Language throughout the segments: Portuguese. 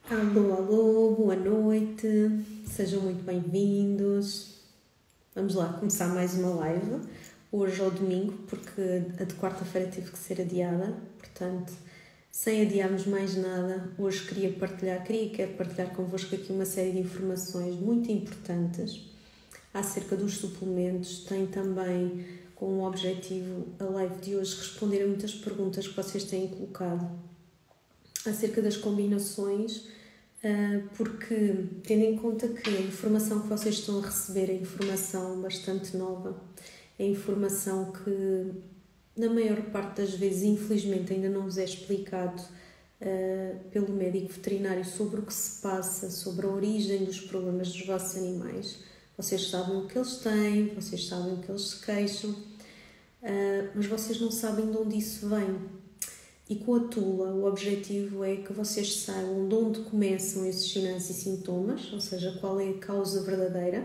Alô, alô, boa noite, sejam muito bem-vindos. Vamos lá começar mais uma live, hoje ao domingo, porque a de quarta-feira teve que ser adiada, portanto, sem adiarmos mais nada, hoje quero partilhar convosco aqui uma série de informações muito importantes acerca dos suplementos. Tem também como objetivo a live de hoje responder a muitas perguntas que vocês têm colocado acerca das combinações, porque tendo em conta que a informação que vocês estão a receber é informação bastante nova, é informação que na maior parte das vezes infelizmente ainda não vos é explicado pelo médico veterinário sobre o que se passa, sobre a origem dos problemas dos vossos animais. Vocês sabem o que eles têm, vocês sabem o que eles se queixam, mas vocês não sabem de onde isso vem. E com a Tula, o objetivo é que vocês saibam de onde começam esses sinais e sintomas, ou seja, qual é a causa verdadeira,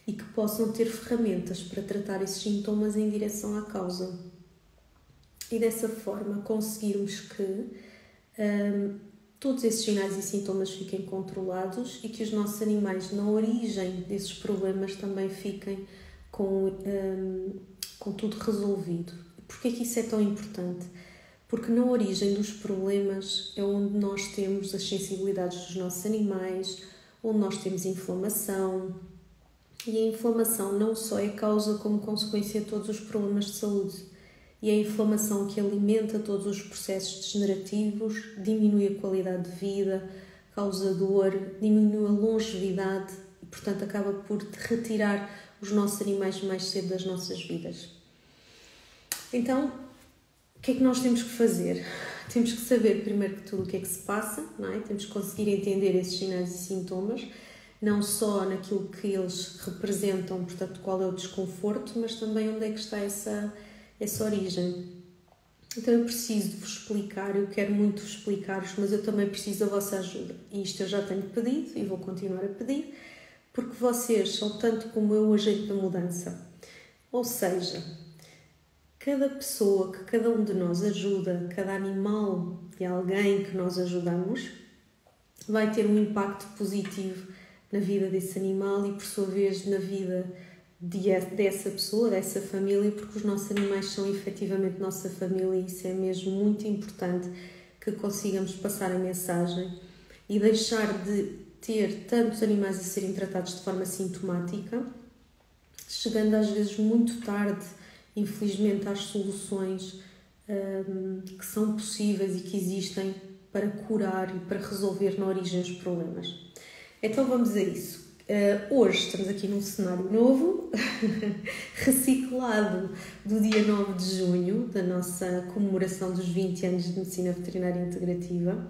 e que possam ter ferramentas para tratar esses sintomas em direção à causa. E dessa forma conseguirmos que todos esses sinais e sintomas fiquem controlados e que os nossos animais, na origem desses problemas, também fiquem com tudo resolvido. Porquê é que isso é tão importante? Porque na origem dos problemas é onde nós temos as sensibilidades dos nossos animais, onde nós temos inflamação. E a inflamação não só é causa como consequência de todos os problemas de saúde. E é a inflamação que alimenta todos os processos degenerativos, diminui a qualidade de vida, causa dor, diminui a longevidade e, portanto, acaba por retirar os nossos animais mais cedo das nossas vidas. Então, o que é que nós temos que fazer? Temos que saber, primeiro que tudo, o que é que se passa, não é? Temos que conseguir entender esses sinais e sintomas, não só naquilo que eles representam, portanto, qual é o desconforto, mas também onde é que está essa origem. Então, eu preciso de vos explicar, eu quero muito vos explicar-vos, mas eu também preciso da vossa ajuda. E isto eu já tenho pedido e vou continuar a pedir, porque vocês são tanto como eu o agente da mudança. Ou seja, cada pessoa que cada um de nós ajuda, cada animal de alguém que nós ajudamos, vai ter um impacto positivo na vida desse animal e, por sua vez, na vida dessa pessoa, dessa família, porque os nossos animais são efetivamente nossa família e isso é mesmo muito importante que consigamos passar a mensagem e deixar de ter tantos animais a serem tratados de forma sintomática, chegando às vezes muito tarde, infelizmente, às soluções que são possíveis e que existem para curar e para resolver na origem os problemas. Então vamos a isso. Hoje estamos aqui num cenário novo, reciclado do dia 9 de junho, da nossa comemoração dos 20 anos de Medicina Veterinária Integrativa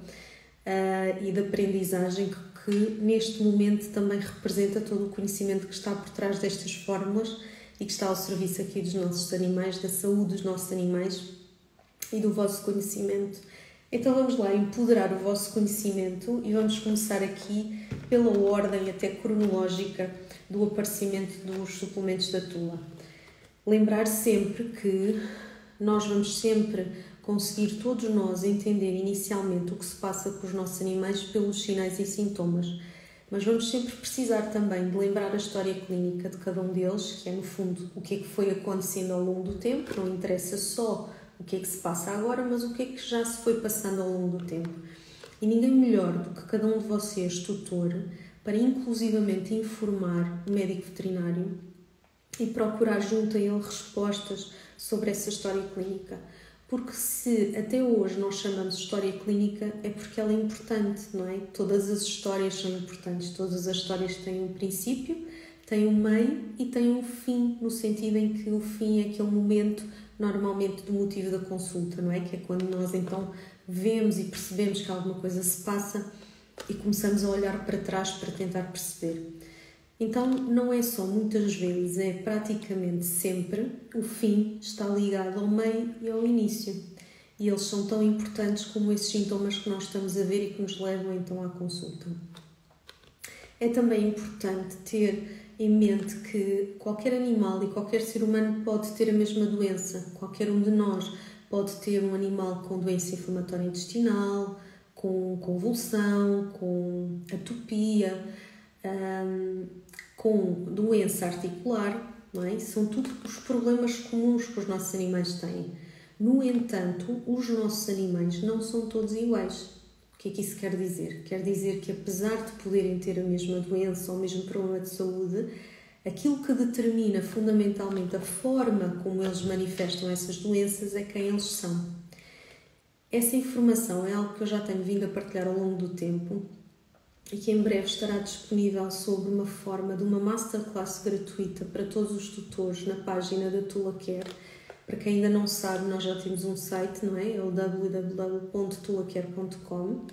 e de aprendizagem que neste momento também representa todo o conhecimento que está por trás destas fórmulas e que está ao serviço aqui dos nossos animais, da saúde dos nossos animais e do vosso conhecimento. Então vamos lá empoderar o vosso conhecimento e vamos começar aqui pela ordem até cronológica do aparecimento dos suplementos da Tula. Lembrar sempre que nós vamos sempre conseguir todos nós entender inicialmente o que se passa com os nossos animais pelos sinais e sintomas. Mas vamos sempre precisar também de lembrar a história clínica de cada um deles, que é, no fundo, o que é que foi acontecendo ao longo do tempo. Não interessa só o que é que se passa agora, mas o que é que já se foi passando ao longo do tempo. E ninguém melhor do que cada um de vocês, tutor, para inclusivamente informar o médico veterinário e procurar junto a ele respostas sobre essa história clínica. Porque se até hoje nós chamamos de história clínica é porque ela é importante, não é? Todas as histórias são importantes, todas as histórias têm um princípio, têm um meio e têm um fim, no sentido em que o fim é aquele momento, normalmente, do motivo da consulta, não é? Que é quando nós então vemos e percebemos que alguma coisa se passa e começamos a olhar para trás para tentar perceber. Então, não é só muitas vezes, é praticamente sempre o fim está ligado ao meio e ao início. E eles são tão importantes como esses sintomas que nós estamos a ver e que nos levam então à consulta. É também importante ter em mente que qualquer animal e qualquer ser humano pode ter a mesma doença. Qualquer um de nós pode ter um animal com doença inflamatória intestinal, com convulsão, com atopia, com doença articular, não é? São tudo os problemas comuns que os nossos animais têm. No entanto, os nossos animais não são todos iguais. O que é que isso quer dizer? Quer dizer que, apesar de poderem ter a mesma doença ou o mesmo problema de saúde, aquilo que determina fundamentalmente a forma como eles manifestam essas doenças é quem eles são. Essa informação é algo que eu já tenho vindo a partilhar ao longo do tempo e que em breve estará disponível sob uma forma de uma masterclass gratuita para todos os tutores na página da TulaCare. Para quem ainda não sabe, nós já temos um site, não é? É o www.tulacare.com,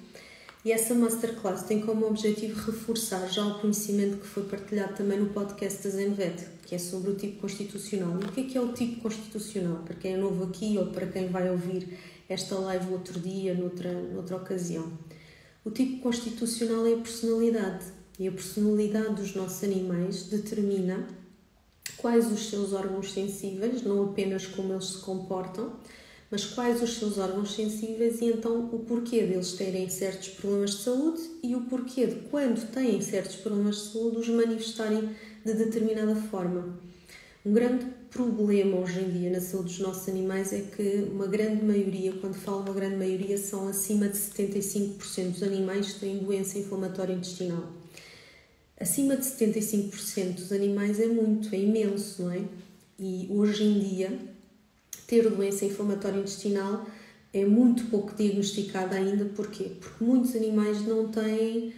e essa masterclass tem como objetivo reforçar já o conhecimento que foi partilhado também no podcast da ZenVet, que é sobre o tipo constitucional. E o que é o tipo constitucional? Para quem é novo aqui ou para quem vai ouvir esta live outro dia, noutra ocasião. O tipo constitucional é a personalidade, e a personalidade dos nossos animais determina quais os seus órgãos sensíveis, não apenas como eles se comportam, mas quais os seus órgãos sensíveis e então o porquê deles terem certos problemas de saúde e o porquê de, quando têm certos problemas de saúde, os manifestarem de determinada forma. Um grande problema hoje em dia na saúde dos nossos animais é que uma grande maioria, quando falo uma grande maioria, são acima de 75% dos animais que têm doença inflamatória intestinal. Acima de 75% dos animais é muito, é imenso, não é? E hoje em dia, ter doença inflamatória intestinal é muito pouco diagnosticada ainda. Porquê? Porque muitos animais não têm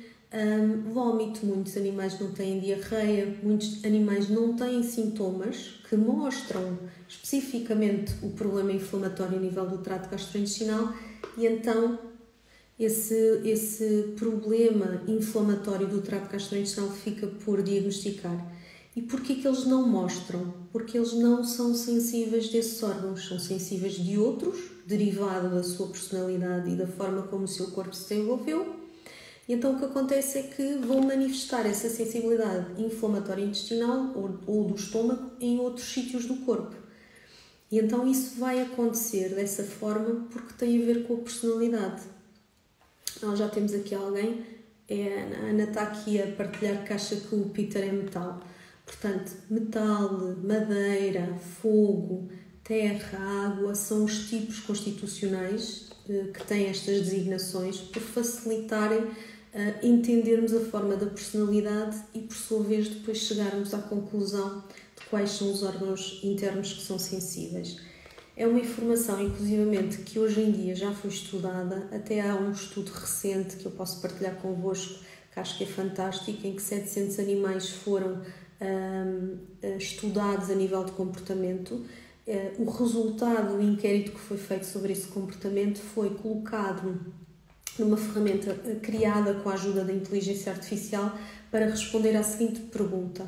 vómito, muitos animais não têm diarreia, muitos animais não têm sintomas que mostram especificamente o problema inflamatório a nível do trato gastrointestinal e então esse problema inflamatório do trato gastrointestinal fica por diagnosticar. E porquê que eles não mostram? Porque eles não são sensíveis desses órgãos, são sensíveis de outros, derivado da sua personalidade e da forma como o seu corpo se desenvolveu. E então o que acontece é que vão manifestar essa sensibilidade inflamatória intestinal ou do estômago em outros sítios do corpo. E então isso vai acontecer dessa forma porque tem a ver com a personalidade. Nós já temos aqui alguém, a Ana está aqui a partilhar que acha que o Peter é metal. Portanto, metal, madeira, fogo, terra, água são os tipos constitucionais que têm estas designações por facilitarem entendermos a forma da personalidade e, por sua vez, depois chegarmos à conclusão de quais são os órgãos internos que são sensíveis. É uma informação, inclusivamente, que hoje em dia já foi estudada, até há um estudo recente que eu posso partilhar convosco, que acho que é fantástico, em que 700 animais foram estudados a nível de comportamento. O resultado do inquérito que foi feito sobre esse comportamento foi colocado numa ferramenta criada com a ajuda da inteligência artificial para responder à seguinte pergunta: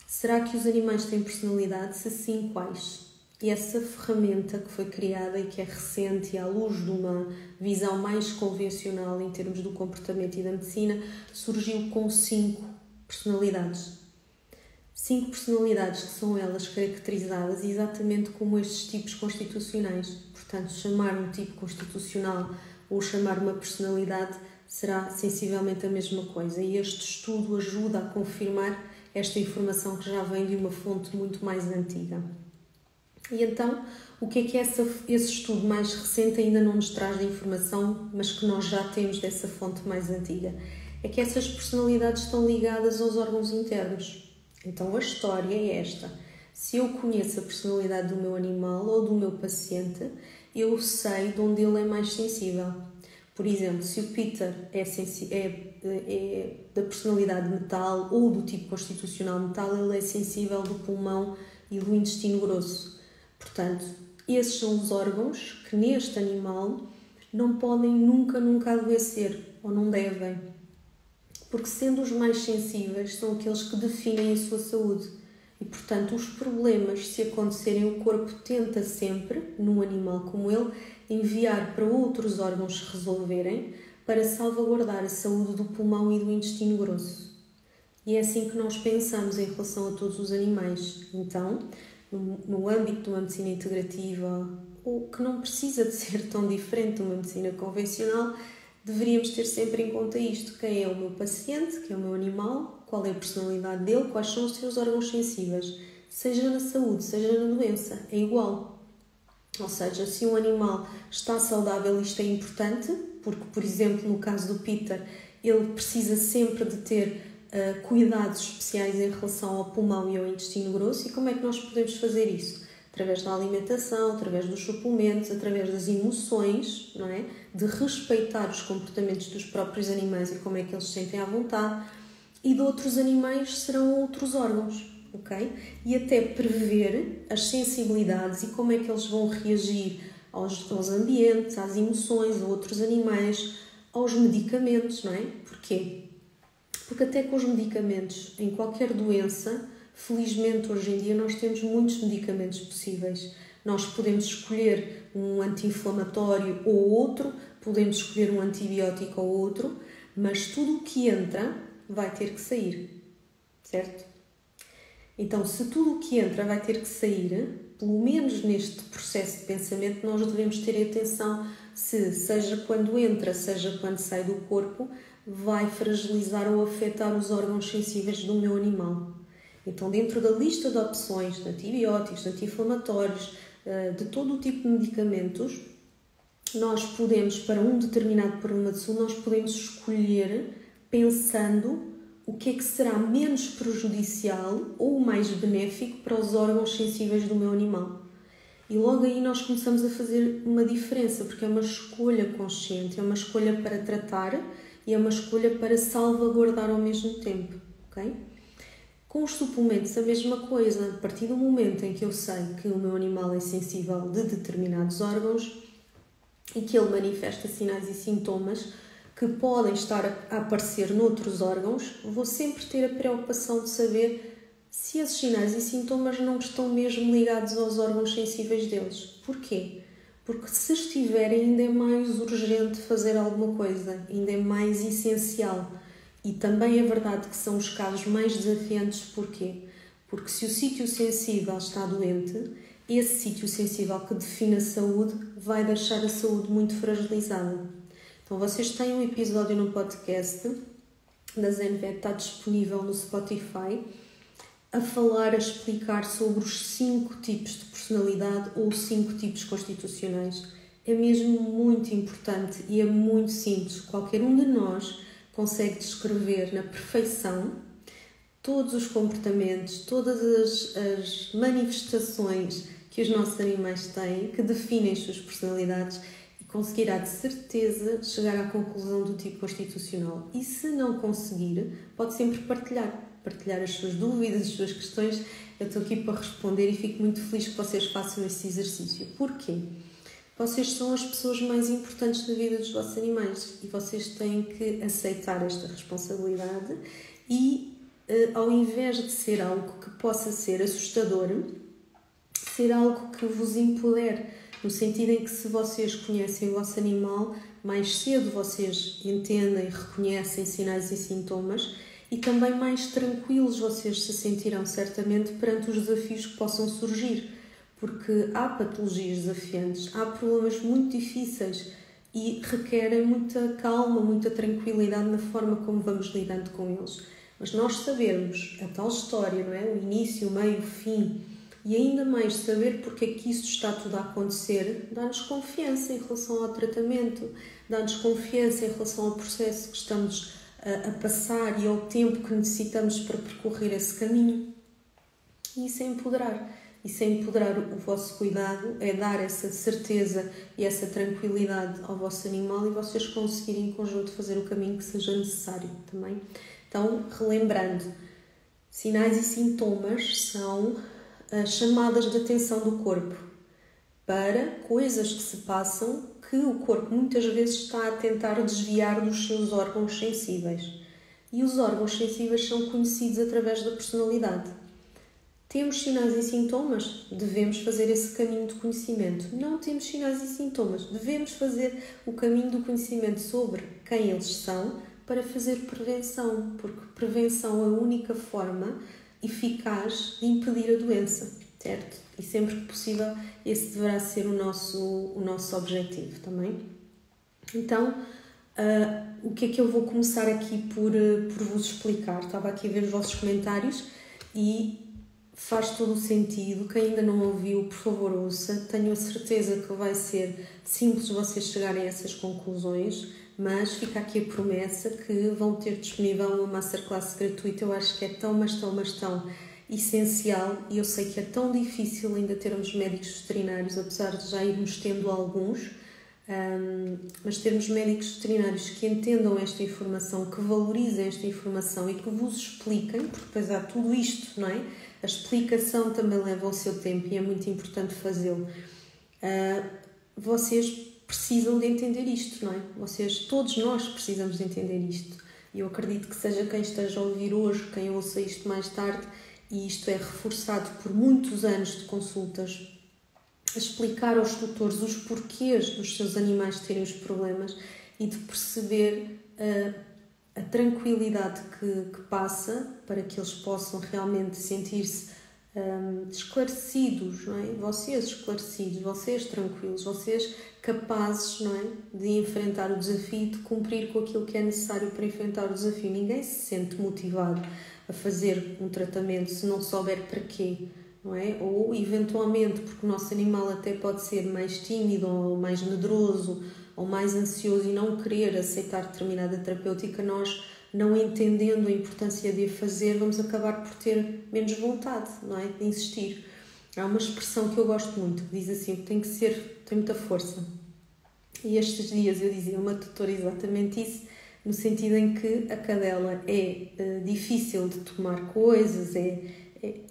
será que os animais têm personalidade? Se sim, quais? E essa ferramenta que foi criada e que é recente e à luz de uma visão mais convencional em termos do comportamento e da medicina, surgiu com 5 personalidades. 5 personalidades que são elas caracterizadas exatamente como estes tipos constitucionais. Portanto, chamar um tipo constitucional ou chamar uma personalidade será sensivelmente a mesma coisa. E este estudo ajuda a confirmar esta informação que já vem de uma fonte muito mais antiga. E então, o que é esse estudo mais recente ainda não nos traz de informação, mas que nós já temos dessa fonte mais antiga? É que essas personalidades estão ligadas aos órgãos internos. Então, a história é esta. Se eu conheço a personalidade do meu animal ou do meu paciente, eu sei de onde ele é mais sensível. Por exemplo, se o Peter é da personalidade metal ou do tipo constitucional metal, ele é sensível do pulmão e do intestino grosso. Portanto, esses são os órgãos que neste animal não podem nunca adoecer, ou não devem. Porque sendo os mais sensíveis, são aqueles que definem a sua saúde. E, portanto, os problemas, se acontecerem, o corpo tenta sempre, num animal como ele, enviar para outros órgãos resolverem para salvaguardar a saúde do pulmão e do intestino grosso. E é assim que nós pensamos em relação a todos os animais. Então, no âmbito de uma medicina integrativa, ou que não precisa de ser tão diferente de uma medicina convencional, deveríamos ter sempre em conta isto: quem é o meu paciente, quem é o meu animal, qual é a personalidade dele, quais são os seus órgãos sensíveis, seja na saúde, seja na doença, é igual. Ou seja, se um animal está saudável, isto é importante, porque, por exemplo, no caso do Peter, ele precisa sempre de ter cuidados especiais em relação ao pulmão e ao intestino grosso. E como é que nós podemos fazer isso? Através da alimentação, através dos suplementos, através das emoções, não é? De respeitar os comportamentos dos próprios animais e como é que eles se sentem à vontade. E de outros animais serão outros órgãos, ok? E até prever as sensibilidades e como é que eles vão reagir aos ambientes, às emoções, a outros animais, aos medicamentos, não é? Porquê? Porque até com os medicamentos, em qualquer doença, felizmente hoje em dia nós temos muitos medicamentos possíveis. Nós podemos escolher um anti-inflamatório ou outro, podemos escolher um antibiótico ou outro, mas tudo o que entra vai ter que sair, certo? Então, se tudo o que entra vai ter que sair, pelo menos neste processo de pensamento, nós devemos ter atenção se, seja quando entra, seja quando sai do corpo, vai fragilizar ou afetar os órgãos sensíveis do meu animal. Então, dentro da lista de opções de antibióticos, de anti-inflamatórios, de todo o tipo de medicamentos, nós podemos, para um determinado problema de saúde, nós podemos escolher pensando o que é que será menos prejudicial ou mais benéfico para os órgãos sensíveis do meu animal. E logo aí nós começamos a fazer uma diferença, porque é uma escolha consciente, é uma escolha para tratar e é uma escolha para salvaguardar ao mesmo tempo, ok? Com os suplementos a mesma coisa. A partir do momento em que eu sei que o meu animal é sensível de determinados órgãos e que ele manifesta sinais e sintomas que podem estar a aparecer noutros órgãos, vou sempre ter a preocupação de saber se esses sinais e sintomas não estão mesmo ligados aos órgãos sensíveis deles. Porquê? Porque se estiverem, ainda é mais urgente fazer alguma coisa, ainda é mais essencial. E também é verdade que são os casos mais desafiantes. Porquê? Porque se o sítio sensível está doente, esse sítio sensível que define a saúde vai deixar a saúde muito fragilizada. Então, vocês têm um episódio no podcast da ZenVet, está disponível no Spotify, a falar, a explicar sobre os 5 tipos de personalidade ou 5 tipos constitucionais. É mesmo muito importante e é muito simples. Qualquer um de nós consegue descrever na perfeição todos os comportamentos, todas as manifestações que os nossos animais têm, que definem as suas personalidades, conseguirá de certeza chegar à conclusão do tipo constitucional. E se não conseguir, pode sempre partilhar as suas dúvidas, as suas questões. Eu estou aqui para responder e fico muito feliz que vocês façam esse exercício. Porquê? Vocês são as pessoas mais importantes na vida dos vossos animais e vocês têm que aceitar esta responsabilidade e, ao invés de ser algo que possa ser assustador, ser algo que vos empodere. No sentido em que, se vocês conhecem o vosso animal, mais cedo vocês entendem, reconhecem sinais e sintomas e também mais tranquilos vocês se sentirão certamente perante os desafios que possam surgir, porque há patologias desafiantes, há problemas muito difíceis e requerem muita calma, muita tranquilidade na forma como vamos lidando com eles. Mas nós sabermos a tal história, não é? O início, o meio, o fim, e ainda mais saber porque é que isso está tudo a acontecer, dá-nos confiança em relação ao tratamento, dá-nos confiança em relação ao processo que estamos a passar e ao tempo que necessitamos para percorrer esse caminho. E isso é empoderar. Isso é empoderar o vosso cuidado, é dar essa certeza e essa tranquilidade ao vosso animal e vocês conseguirem em conjunto fazer o caminho que seja necessário também. Então, relembrando, sinais e sintomas são chamadas de atenção do corpo para coisas que se passam que o corpo muitas vezes está a tentar desviar dos seus órgãos sensíveis. E os órgãos sensíveis são conhecidos através da personalidade. Temos sinais e sintomas? Devemos fazer esse caminho de conhecimento. Não temos sinais e sintomas? Devemos fazer o caminho do conhecimento sobre quem eles são para fazer prevenção, porque prevenção é a única forma eficaz de impedir a doença, certo? E sempre que possível esse deverá ser o nosso objetivo também. Então, O que é que eu vou começar aqui por vos explicar? Estava aqui a ver os vossos comentários e faz todo o sentido. Quem ainda não ouviu, por favor, ouça. Tenho a certeza que vai ser simples vocês chegarem a essas conclusões, mas fica aqui a promessa que vão ter disponível uma masterclass gratuita. Eu acho que é tão essencial, e eu sei que é tão difícil ainda termos médicos veterinários, apesar de já irmos tendo alguns, mas termos médicos veterinários que entendam esta informação, que valorizem esta informação e que vos expliquem, porque depois há tudo isto, não é? A explicação também leva o seu tempo e é muito importante fazê-lo. Vocês precisam de entender isto, não é? Todos nós precisamos de entender isto. E eu acredito que seja quem esteja a ouvir hoje, quem ouça isto mais tarde, e isto é reforçado por muitos anos de consultas, a explicar aos tutores os porquês dos seus animais terem os problemas e de perceber a tranquilidade que passa para que eles possam realmente sentir-se esclarecidos, não é? Vocês esclarecidos, vocês tranquilos, vocês capazes, não é? De enfrentar o desafio, de cumprir com aquilo que é necessário para enfrentar o desafio. Ninguém se sente motivado a fazer um tratamento se não souber para quê, não é? Ou eventualmente porque o nosso animal até pode ser mais tímido ou mais medroso ou mais ansioso e não querer aceitar determinada terapêutica, nós, não entendendo a importância de a fazer, vamos acabar por ter menos vontade, não é? De insistir. Há uma expressão que eu gosto muito, que diz assim, que tem muita força. E estes dias eu dizia a uma tutora exatamente isso, no sentido em que a cadela é difícil de tomar coisas,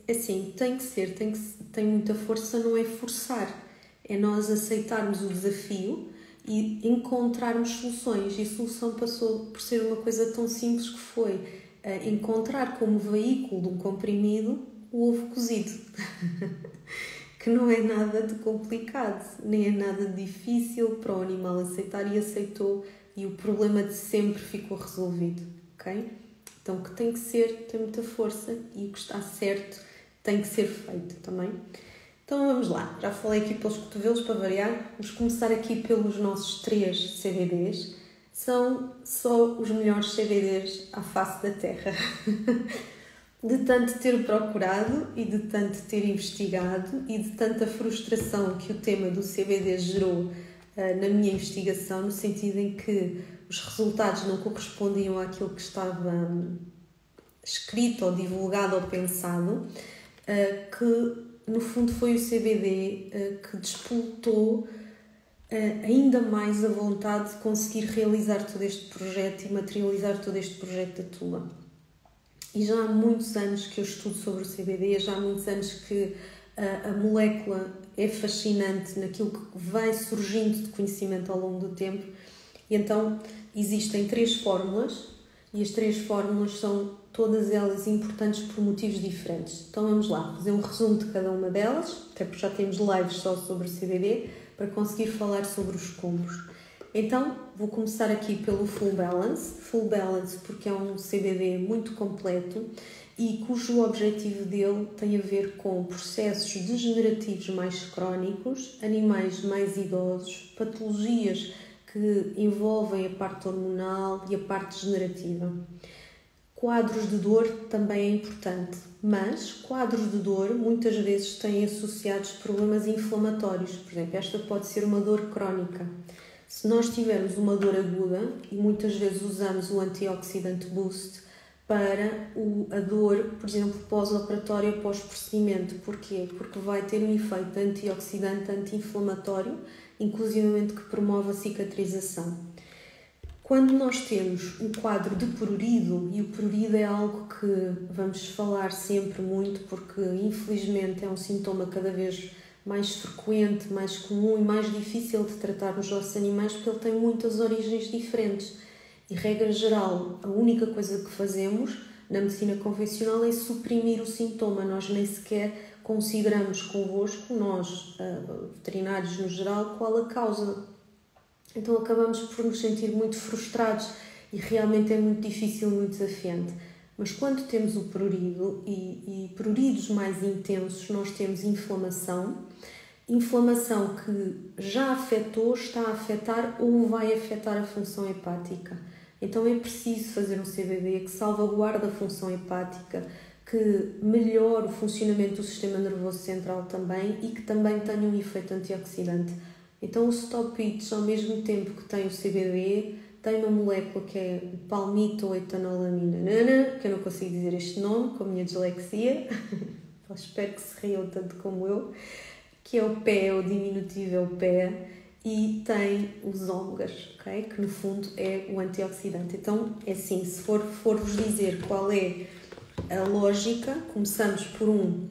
assim, tem muita força, não é forçar, é nós aceitarmos o desafio e encontrarmos soluções. E a solução passou por ser uma coisa tão simples que foi encontrar como veículo de um comprimido o ovo cozido, que não é nada de complicado, nem é nada de difícil para o animal aceitar, e aceitou, e o problema de sempre ficou resolvido, ok? Então, o que tem muita força, e o que está certo tem que ser feito também. Então, vamos lá. Já falei aqui pelos cotovelos, para variar. Vamos começar aqui pelos nossos 3 CBDs. São só os melhores CBDs à face da Terra. De tanto ter procurado e de tanto ter investigado e de tanta frustração que o tema do CBD gerou na minha investigação, no sentido em que os resultados não correspondiam àquilo que estava escrito ou divulgado ou pensado, que no fundo foi o CBD que despoltou ainda mais a vontade de conseguir realizar todo este projeto e materializar todo este projeto da Tula. E já há muitos anos que eu estudo sobre o CBD, já há muitos anos que a molécula é fascinante naquilo que vai surgindo de conhecimento ao longo do tempo. E então existem 3 fórmulas, e as 3 fórmulas são todas elas importantes por motivos diferentes. Então vamos lá, fazer um resumo de cada uma delas, até porque já temos lives só sobre o CBD, para conseguir falar sobre os combos. Então vou começar aqui pelo Full Balance porque é um CBD muito completo e cujo objetivo dele tem a ver com processos degenerativos mais crónicos, animais mais idosos, patologias que envolvem a parte hormonal e a parte degenerativa. Quadros de dor também é importante, mas quadros de dor muitas vezes têm associados problemas inflamatórios. Por exemplo, esta pode ser uma dor crónica. Se nós tivermos uma dor aguda, e muitas vezes usamos o antioxidante Boost para a dor, por exemplo, pós-operatória, pós-procedimento. Porquê? Porque vai ter um efeito antioxidante, anti-inflamatório, inclusivamente que promove a cicatrização. Quando nós temos um quadro de prurido, e o prurido é algo que vamos falar sempre muito, porque infelizmente é um sintoma cada vez mais frequente, mais comum e mais difícil de tratar nos nossos animais, porque ele tem muitas origens diferentes. E, regra geral, a única coisa que fazemos na medicina convencional é suprimir o sintoma. Nós nem sequer consideramos convosco, nós, veterinários no geral, qual a causa. Então acabamos por nos sentir muito frustrados e realmente é muito difícil, muito desafiante. Mas quando temos o prurido e pruridos mais intensos, nós temos inflamação inflamação que já afetou, está a afetar ou vai afetar a função hepática. Então é preciso fazer um CBD que salvaguarde a função hepática, que melhore o funcionamento do sistema nervoso central também e que também tenha um efeito antioxidante. Então o Stop Itch, ao mesmo tempo que tem o CBD, tem uma molécula que é palmitoetanolamina, que eu não consigo dizer este nome com a minha dislexia, espero que se riam tanto como eu, que é o PE, o diminutivo é o PE, e tem os ômegas, ok? Que no fundo é o antioxidante. Então, é assim, se for-vos dizer qual é a lógica, começamos por um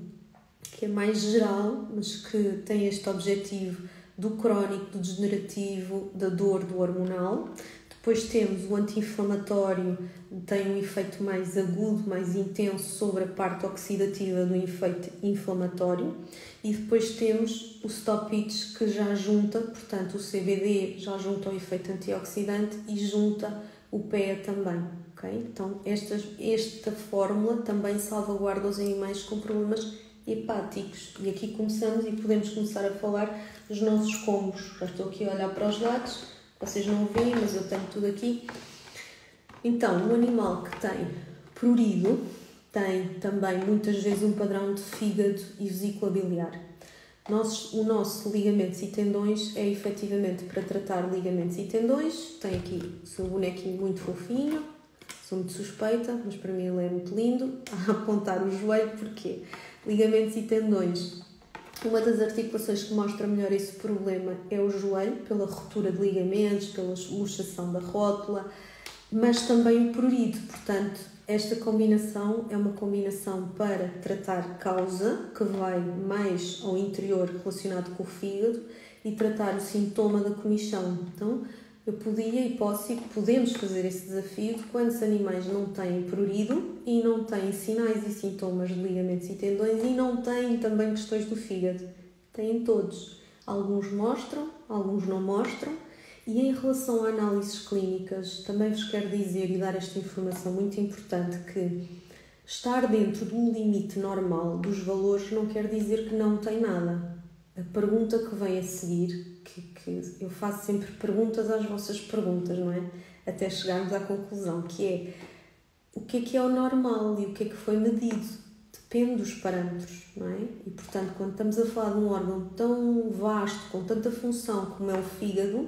que é mais geral, mas que tem este objetivo do crónico, do degenerativo, da dor, do hormonal. Depois temos o anti-inflamatório, tem um efeito mais agudo, mais intenso sobre a parte oxidativa do efeito inflamatório. E depois temos o Stop Itch, que já junta, portanto o CBD já junta o efeito antioxidante e junta o PEA também. Okay? Então esta fórmula também salvaguarda os animais com problemas hepáticos. E aqui começamos e podemos começar a falar dos nossos combos. Já estou aqui a olhar para os lados, vocês não veem, mas eu tenho tudo aqui. Então, o animal que tem prurido tem também muitas vezes um padrão de fígado e vesícula biliar. O nosso ligamentos e tendões é efetivamente para tratar ligamentos e tendões. Tem aqui o seu bonequinho muito fofinho, sou muito suspeita, mas para mim ele é muito lindo, a apontar o joelho, porque ligamentos e tendões. Uma das articulações que mostra melhor esse problema é o joelho, pela ruptura de ligamentos, pela luxação da rótula, mas também o prurido. Portanto, esta combinação é uma combinação para tratar causa, que vai mais ao interior relacionado com o fígado, e tratar o sintoma da comichão. Então, eu podia e posso e podemos fazer esse desafio de quantos animais não têm prurido e não têm sinais e sintomas de ligamentos e tendões e não têm também questões do fígado. Têm todos. Alguns mostram, alguns não mostram. E em relação a análises clínicas, também vos quero dizer e dar esta informação muito importante que estar dentro do limite normal dos valores não quer dizer que não tem nada. A pergunta que vem a seguir, que eu faço sempre perguntas às vossas perguntas, não é? Até chegarmos à conclusão, que é o normal e o que é que foi medido. Depende dos parâmetros, não é? E, portanto, quando estamos a falar de um órgão tão vasto, com tanta função como é o fígado,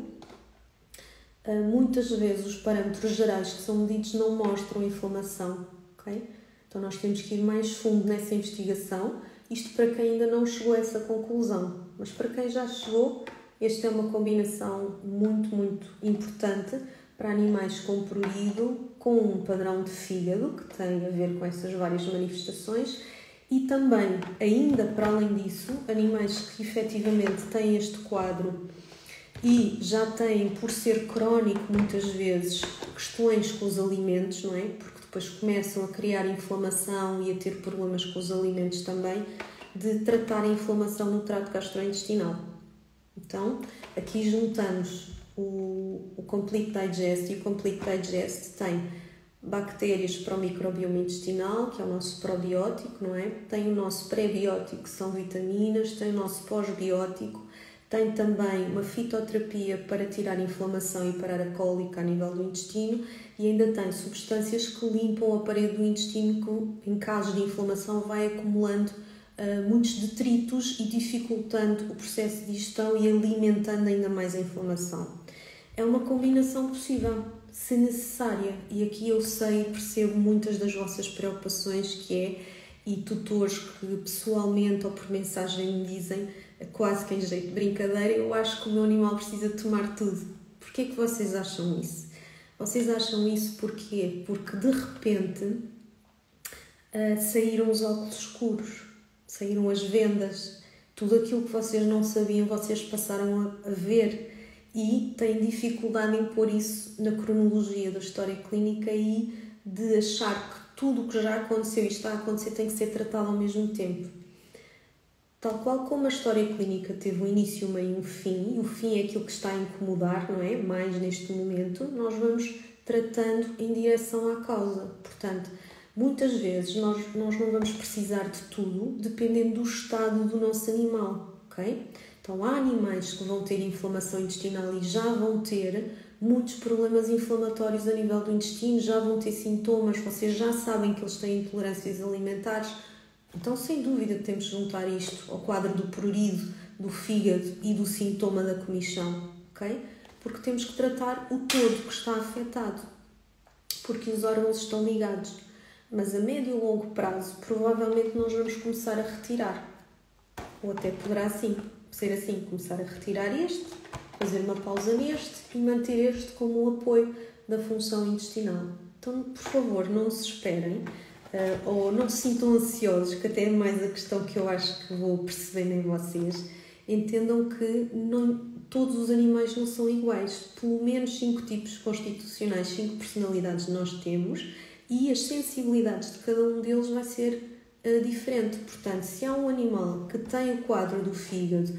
muitas vezes os parâmetros gerais que são medidos não mostram inflamação, ok? Então nós temos que ir mais fundo nessa investigação, isto para quem ainda não chegou a essa conclusão, mas para quem já chegou, esta é uma combinação muito, muito importante para animais com prurido, com um padrão de fígado, que tem a ver com essas várias manifestações, e também, ainda para além disso, animais que efetivamente têm este quadro e já têm, por ser crónico muitas vezes, questões com os alimentos, não é? Porque depois começam a criar inflamação e a ter problemas com os alimentos também, de tratar a inflamação no trato gastrointestinal. Então, aqui juntamos o Complete Digest, e o Complete Digest tem bactérias para o microbioma intestinal, que é o nosso probiótico, não é? Tem o nosso pré-biótico, que são vitaminas, tem o nosso pós-biótico, tem também uma fitoterapia para tirar a inflamação e parar a cólica a nível do intestino, e ainda tem substâncias que limpam a parede do intestino, que em casos de inflamação vai acumulando muitos detritos e dificultando o processo de digestão e alimentando ainda mais a inflamação. É uma combinação possível, se necessária, e aqui eu sei e percebo muitas das vossas preocupações, e tutores que pessoalmente ou por mensagem me dizem, quase que em jeito de brincadeira, eu acho que o meu animal precisa tomar tudo. Porquê que vocês acham isso? Vocês acham isso porquê? Porque de repente saíram os óculos escuros, saíram as vendas, tudo aquilo que vocês não sabiam, vocês passaram a ver, e têm dificuldade em pôr isso na cronologia da história clínica e de achar que tudo o que já aconteceu e está a acontecer tem que ser tratado ao mesmo tempo. Tal qual como a história clínica teve um início, um meio e um fim, e o fim é aquilo que está a incomodar, não é? Mais neste momento, nós vamos tratando em direção à causa. Portanto, muitas vezes nós não vamos precisar de tudo, dependendo do estado do nosso animal, ok? Então, há animais que vão ter inflamação intestinal e já vão ter muitos problemas inflamatórios a nível do intestino, já vão ter sintomas, vocês já sabem que eles têm intolerâncias alimentares. Então, sem dúvida, temos de juntar isto ao quadro do prurido, do fígado e do sintoma da comichão, ok? Porque temos que tratar o todo que está afetado, porque os órgãos estão ligados. Mas a médio e longo prazo, provavelmente nós vamos começar a retirar. Ou até poderá ser assim, começar a retirar este, fazer uma pausa neste e manter este como um apoio da função intestinal. Então, por favor, não se esperem ou não se sintam ansiosos, que até é mais a questão que eu acho que vou percebendo em vocês. Entendam que todos os animais não são iguais. Pelo menos 5 tipos constitucionais, 5 personalidades nós temos e as sensibilidades de cada um deles vai ser diferente. Portanto, se há um animal que tem o quadro do fígado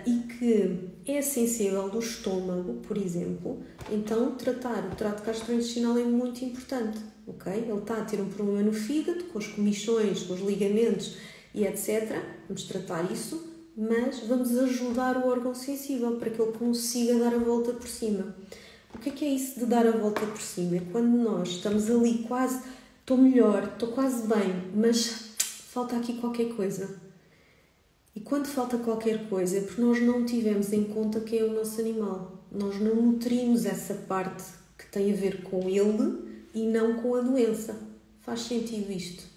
e que é sensível do estômago, por exemplo, então tratar o trato gastrointestinal é muito importante, ok? Ele está a ter um problema no fígado, com as comichões, com os ligamentos e etc. Vamos tratar isso, mas vamos ajudar o órgão sensível para que ele consiga dar a volta por cima. O que é isso de dar a volta por cima? É quando nós estamos ali quase, estou melhor, estou quase bem, mas falta aqui qualquer coisa. E quando falta qualquer coisa é porque nós não tivemos em conta quem é o nosso animal. Nós não nutrimos essa parte que tem a ver com ele e não com a doença. Faz sentido isto?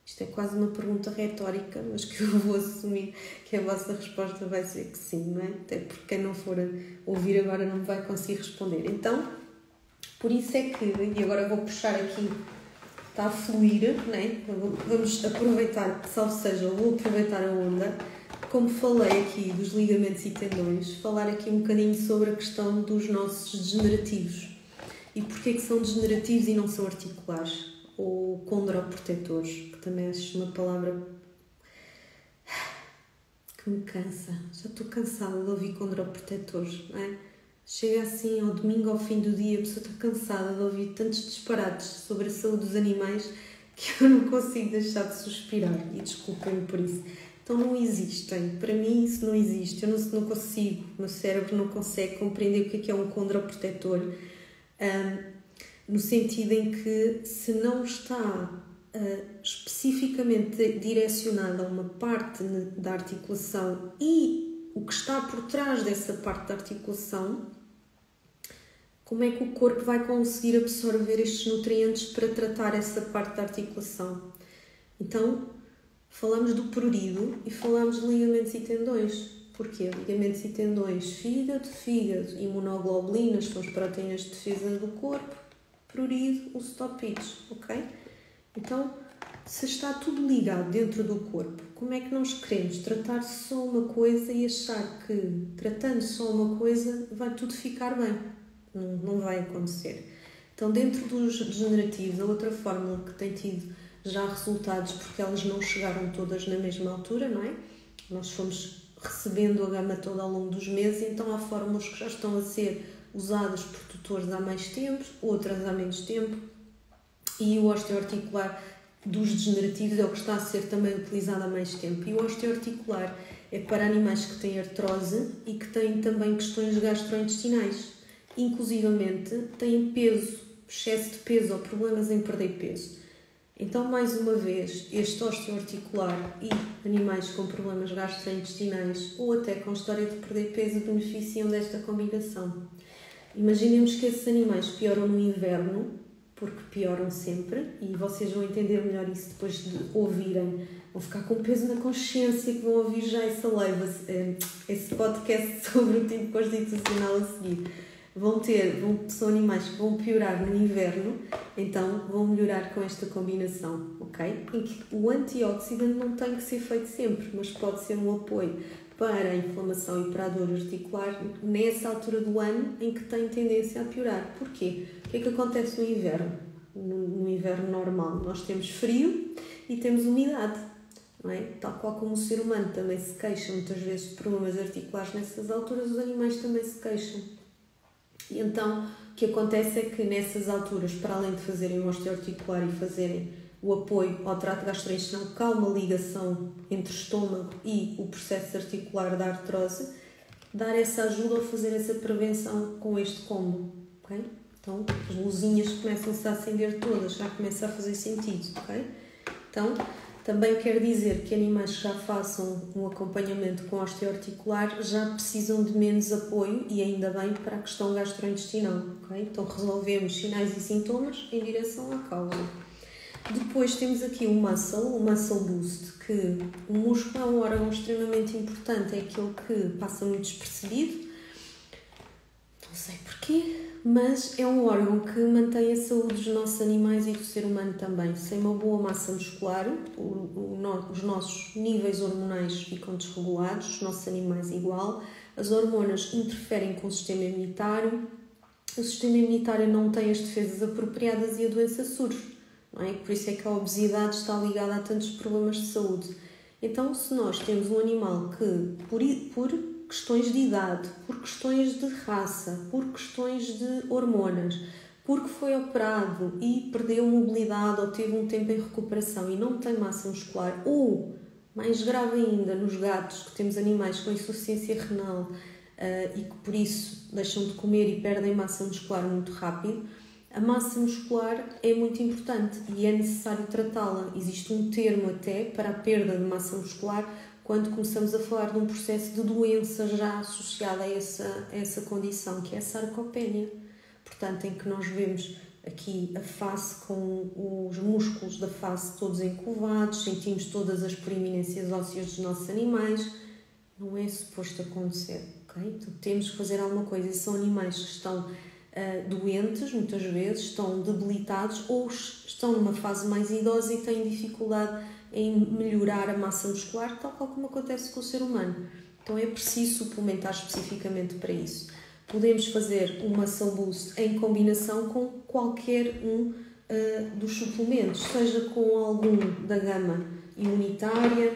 Isto é quase uma pergunta retórica, mas que eu vou assumir que a vossa resposta vai ser que sim, não é? Até porque quem não for ouvir agora não vai conseguir responder. Então, por isso é que, e agora vou puxar aqui, está a fluir, não é? Vamos aproveitar, salvo seja, vou aproveitar a onda. Como falei aqui dos ligamentos e tendões, falar aqui um bocadinho sobre a questão dos nossos degenerativos. E porquê que são degenerativos e não são articulares? Ou condroprotetores, que também acho uma palavra que me cansa. Já estou cansada de ouvir condroprotetores, não é? Chega assim ao domingo, ao fim do dia, a pessoa está cansada de ouvir tantos disparates sobre a saúde dos animais que eu não consigo deixar de suspirar. E desculpem-me por isso. Então não existem. Para mim isso não existe. Eu não consigo. O meu cérebro não consegue compreender o que é um condroprotetor. No sentido em que se não está especificamente direcionado a uma parte da articulação e o que está por trás dessa parte da articulação, como é que o corpo vai conseguir absorver estes nutrientes para tratar essa parte da articulação? Então, falamos do prurido e falamos de ligamentos e tendões. Porquê? Ligamentos e tendões, fígado, imunoglobulinas, são as proteínas de defesa do corpo, prurido, os topitos, ok? Então, se está tudo ligado dentro do corpo, como é que nós queremos tratar só uma coisa e achar que tratando só uma coisa vai tudo ficar bem? Não vai acontecer. Então, dentro dos degenerativos, a outra fórmula que tem tido já resultados, porque elas não chegaram todas na mesma altura, não é? Nós fomos recebendo a gama toda ao longo dos meses, então há fórmulas que já estão a ser usadas por tutores há mais tempo, outras há menos tempo, e o osteoarticular dos degenerativos é o que está a ser também utilizado há mais tempo. E o osteoarticular é para animais que têm artrose e que têm também questões gastrointestinais. Inclusivamente têm peso, excesso de peso ou problemas em perder peso. Então, mais uma vez, este osteoarticular e animais com problemas gastrointestinais ou até com história de perder peso beneficiam desta combinação. Imaginemos que esses animais pioram no inverno, porque pioram sempre, e vocês vão entender melhor isso depois de ouvirem, vão ficar com peso na consciência que vão ouvir já esse podcast sobre o tipo constitucional a seguir. São animais que vão piorar no inverno, então vão melhorar com esta combinação, ok? Em que o antioxidante não tem que ser feito sempre, mas pode ser um apoio para a inflamação e para a dor articular nessa altura do ano em que tem tendência a piorar. Porquê? O que é que acontece no inverno? No inverno normal, nós temos frio e temos umidade, não é? Tal qual como o ser humano também se queixa muitas vezes de problemas articulares nessas alturas, os animais também se queixam. E então, o que acontece é que nessas alturas, para além de fazerem o osteoarticular e fazerem o apoio ao trato gastrointestinal, que há uma ligação entre o estômago e o processo articular da artrose, dar essa ajuda ou fazer essa prevenção com este combo, ok? Então, as luzinhas começam-se a acender todas, já começa a fazer sentido, ok? Então, também quer dizer que animais que já façam um acompanhamento com osteoarticular já precisam de menos apoio, e ainda bem, para a questão gastrointestinal, ok? Então, resolvemos sinais e sintomas em direção à causa. Depois temos aqui o muscle boost, que o músculo é um órgão extremamente importante, é aquele que passa muito despercebido, não sei porquê, mas é um órgão que mantém a saúde dos nossos animais e do ser humano também. Sem uma boa massa muscular, os nossos níveis hormonais ficam desregulados, os nossos animais igual, as hormonas interferem com o sistema imunitário, o sistema imunitário não tem as defesas apropriadas e a doença surge. Não é? Por isso é que a obesidade está ligada a tantos problemas de saúde. Então, se nós temos um animal que, por questões de idade, por questões de raça, por questões de hormonas, porque foi operado e perdeu mobilidade ou teve um tempo em recuperação e não tem massa muscular, ou, mais grave ainda, nos gatos, que temos animais com insuficiência renal e que por isso deixam de comer e perdem massa muscular muito rápido, a massa muscular é muito importante e é necessário tratá-la. Existe um termo até para a perda de massa muscular quando começamos a falar de um processo de doença já associada a essa condição, que é a sarcopenia. Portanto, em que nós vemos aqui a face com os músculos da face todos encurvados, sentimos todas as proeminências ósseas dos nossos animais. Não é suposto acontecer, ok? Então, temos que fazer alguma coisa. E são animais que estão doentes, muitas vezes, estão debilitados ou estão numa fase mais idosa e têm dificuldade em melhorar a massa muscular, tal como acontece com o ser humano. Então é preciso suplementar especificamente para isso. Podemos fazer um muscle boost em combinação com qualquer um dos suplementos, seja com algum da gama imunitária,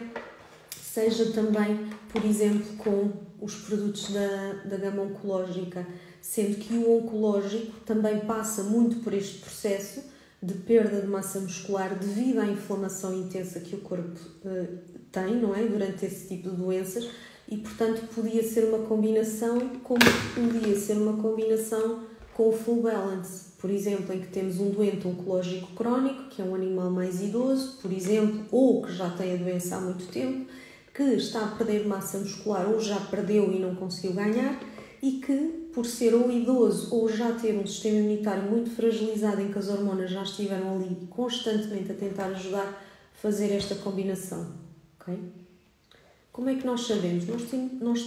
seja também, por exemplo, com os produtos da gama oncológica, sendo que o oncológico também passa muito por este processo de perda de massa muscular devido à inflamação intensa que o corpo tem, não é? Durante esse tipo de doenças, e portanto podia ser uma combinação, como podia ser uma combinação com o full balance, por exemplo, em que temos um doente oncológico crónico, que é um animal mais idoso, por exemplo, ou que já tem a doença há muito tempo, que está a perder massa muscular ou já perdeu e não conseguiu ganhar, e que, por ser ou idoso ou já ter um sistema imunitário muito fragilizado, em que as hormonas já estiveram ali constantemente a tentar ajudar a fazer esta combinação, ok? Como é que nós sabemos? Nós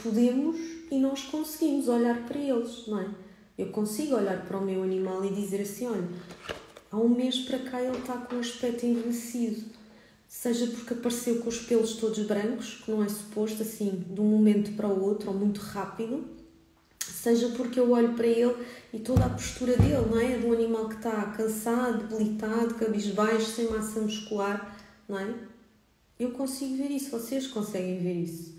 podemos e nós conseguimos olhar para eles, não é? Eu consigo olhar para o meu animal e dizer assim, olha, há um mês para cá ele está com um aspecto envelhecido, seja porque apareceu com os pelos todos brancos, que não é suposto assim, de um momento para o outro, ou muito rápido, seja porque eu olho para ele e toda a postura dele, não é? De um animal que está cansado, debilitado, cabisbaixo, sem massa muscular, não é? Eu consigo ver isso, vocês conseguem ver isso.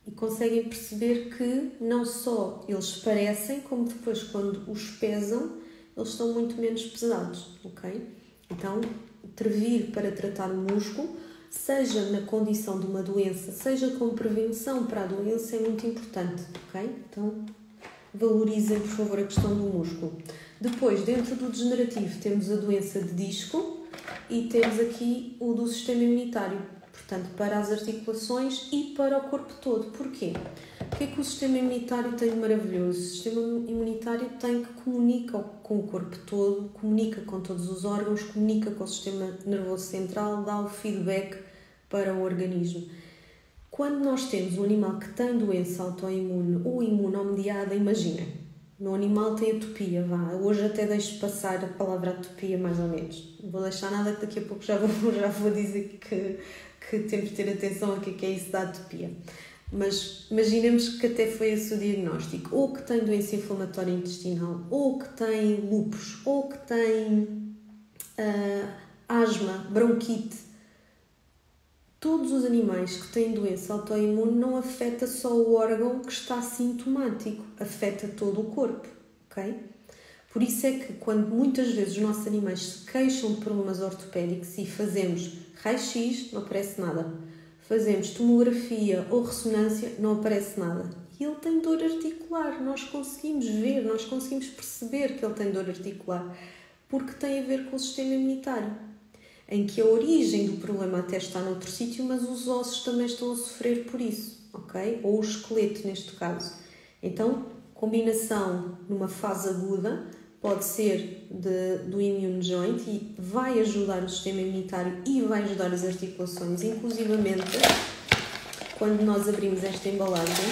E conseguem perceber que não só eles parecem, como depois quando os pesam, eles estão muito menos pesados, ok? Então, intervir para tratar o músculo, seja na condição de uma doença, seja com prevenção para a doença, é muito importante, ok? Então, valorizem, por favor, a questão do músculo. Depois, dentro do degenerativo, temos a doença de disco e temos aqui o do sistema imunitário, portanto, para as articulações e para o corpo todo. Porquê? O que é que o sistema imunitário tem de maravilhoso? O sistema imunitário tem que comunica com o corpo todo, comunica com todos os órgãos, comunica com o sistema nervoso central, dá o feedback para o organismo. Quando nós temos um animal que tem doença autoimune ou imunomediada, imaginem, no animal tem atopia, vá, hoje até deixo passar a palavra atopia mais ou menos, não vou deixar nada que daqui a pouco já vou dizer que temos de ter atenção a que é isso da atopia. Mas imaginemos que até foi esse o diagnóstico, ou que tem doença inflamatória intestinal, ou que tem lúpus, ou que tem asma, bronquite. Todos os animais que têm doença autoimune não afeta só o órgão que está sintomático, afeta todo o corpo, ok? Por isso é que quando muitas vezes os nossos animais se queixam de problemas ortopédicos e fazemos raio-x, não aparece nada. Fazemos tomografia ou ressonância, não aparece nada. E ele tem dor articular, nós conseguimos ver, nós conseguimos perceber que ele tem dor articular, porque tem a ver com o sistema imunitário, em que a origem do problema até está noutro sítio, mas os ossos também estão a sofrer por isso, ok? Ou o esqueleto, neste caso. Então, combinação numa fase aguda pode ser do immune joint e vai ajudar o sistema imunitário e vai ajudar as articulações. Inclusivamente, quando nós abrimos esta embalagem,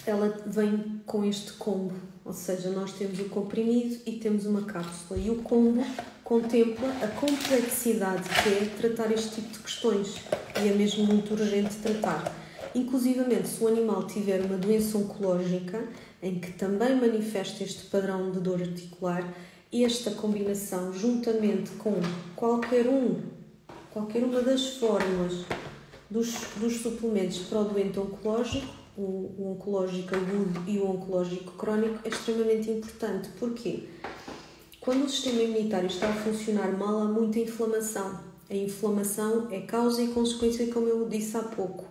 ela vem com este combo, ou seja, nós temos o comprimido e temos uma cápsula, e o combo contempla a complexidade que é tratar este tipo de questões, e é mesmo muito urgente tratar. Inclusivamente, se o animal tiver uma doença oncológica, em que também manifesta este padrão de dor articular, esta combinação, juntamente com qualquer uma das fórmulas dos suplementos para o doente oncológico, o oncológico agudo e o oncológico crónico, é extremamente importante. Porquê? Quando o sistema imunitário está a funcionar mal, há muita inflamação. A inflamação é causa e consequência, como eu disse há pouco.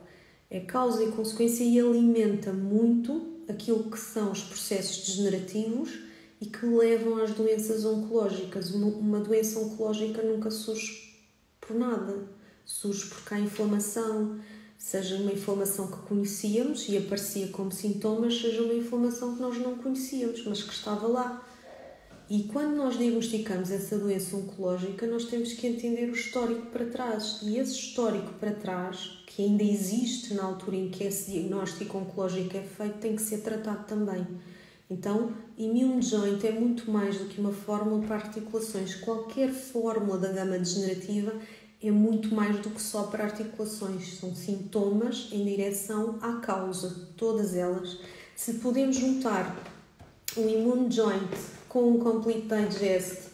É causa e consequência e alimenta muito aquilo que são os processos degenerativos e que levam às doenças oncológicas. Uma doença oncológica nunca surge por nada. Surge porque há inflamação, seja uma inflamação que conhecíamos e aparecia como sintomas, seja uma inflamação que nós não conhecíamos, mas que estava lá. E quando nós diagnosticamos essa doença oncológica, nós temos que entender o histórico para trás. E esse histórico para trás, que ainda existe na altura em que esse diagnóstico oncológico é feito, tem que ser tratado também. Então, Immune Joint é muito mais do que uma fórmula para articulações. Qualquer fórmula da gama degenerativa é muito mais do que só para articulações. São sintomas em direção à causa, todas elas. Se podemos juntar o Immune Joint com o Complete Digest,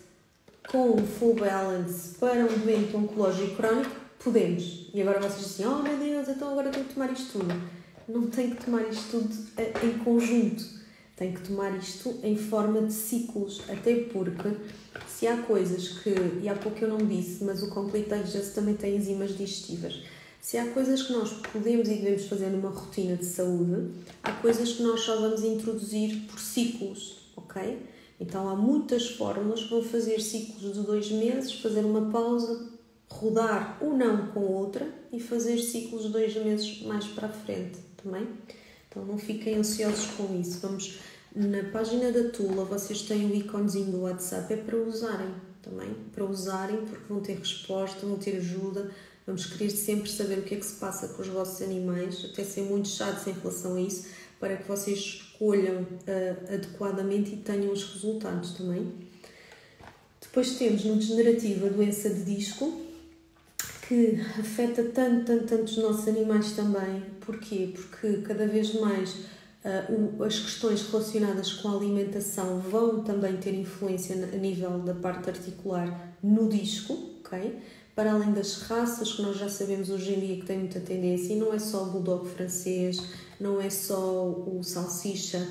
com o Full Balance para um doente oncológico crónico, podemos. E agora vocês dizem, oh meu Deus, então agora tenho que tomar isto tudo. Não tenho que tomar isto tudo em conjunto. Tenho que tomar isto em forma de ciclos. Até porque, se há coisas que, e há pouco eu não disse, mas o Complete Digest também tem enzimas digestivas. Se há coisas que nós podemos e devemos fazer numa rotina de saúde, há coisas que nós só vamos introduzir por ciclos, ok? Então há muitas fórmulas que vão fazer ciclos de 2 meses, fazer uma pausa, rodar ou não com outra e fazer ciclos de 2 meses mais para a frente também. Então não fiquem ansiosos com isso. Vamos na página da Tula, vocês têm o íconezinho do WhatsApp, é para usarem também, para usarem porque vão ter resposta, vão ter ajuda. Vamos querer sempre saber o que é que se passa com os vossos animais, até ser muito chatos em relação a isso, para que vocês escolham adequadamente e tenham os resultados também. Depois temos no degenerativo a doença de disco, que afeta tanto os nossos animais também. Porquê? Porque cada vez mais as questões relacionadas com a alimentação vão também ter influência a nível da parte articular no disco, ok? Para além das raças que nós já sabemos hoje em dia que têm muita tendência, e não é só o bulldog francês, não é só o salsicha,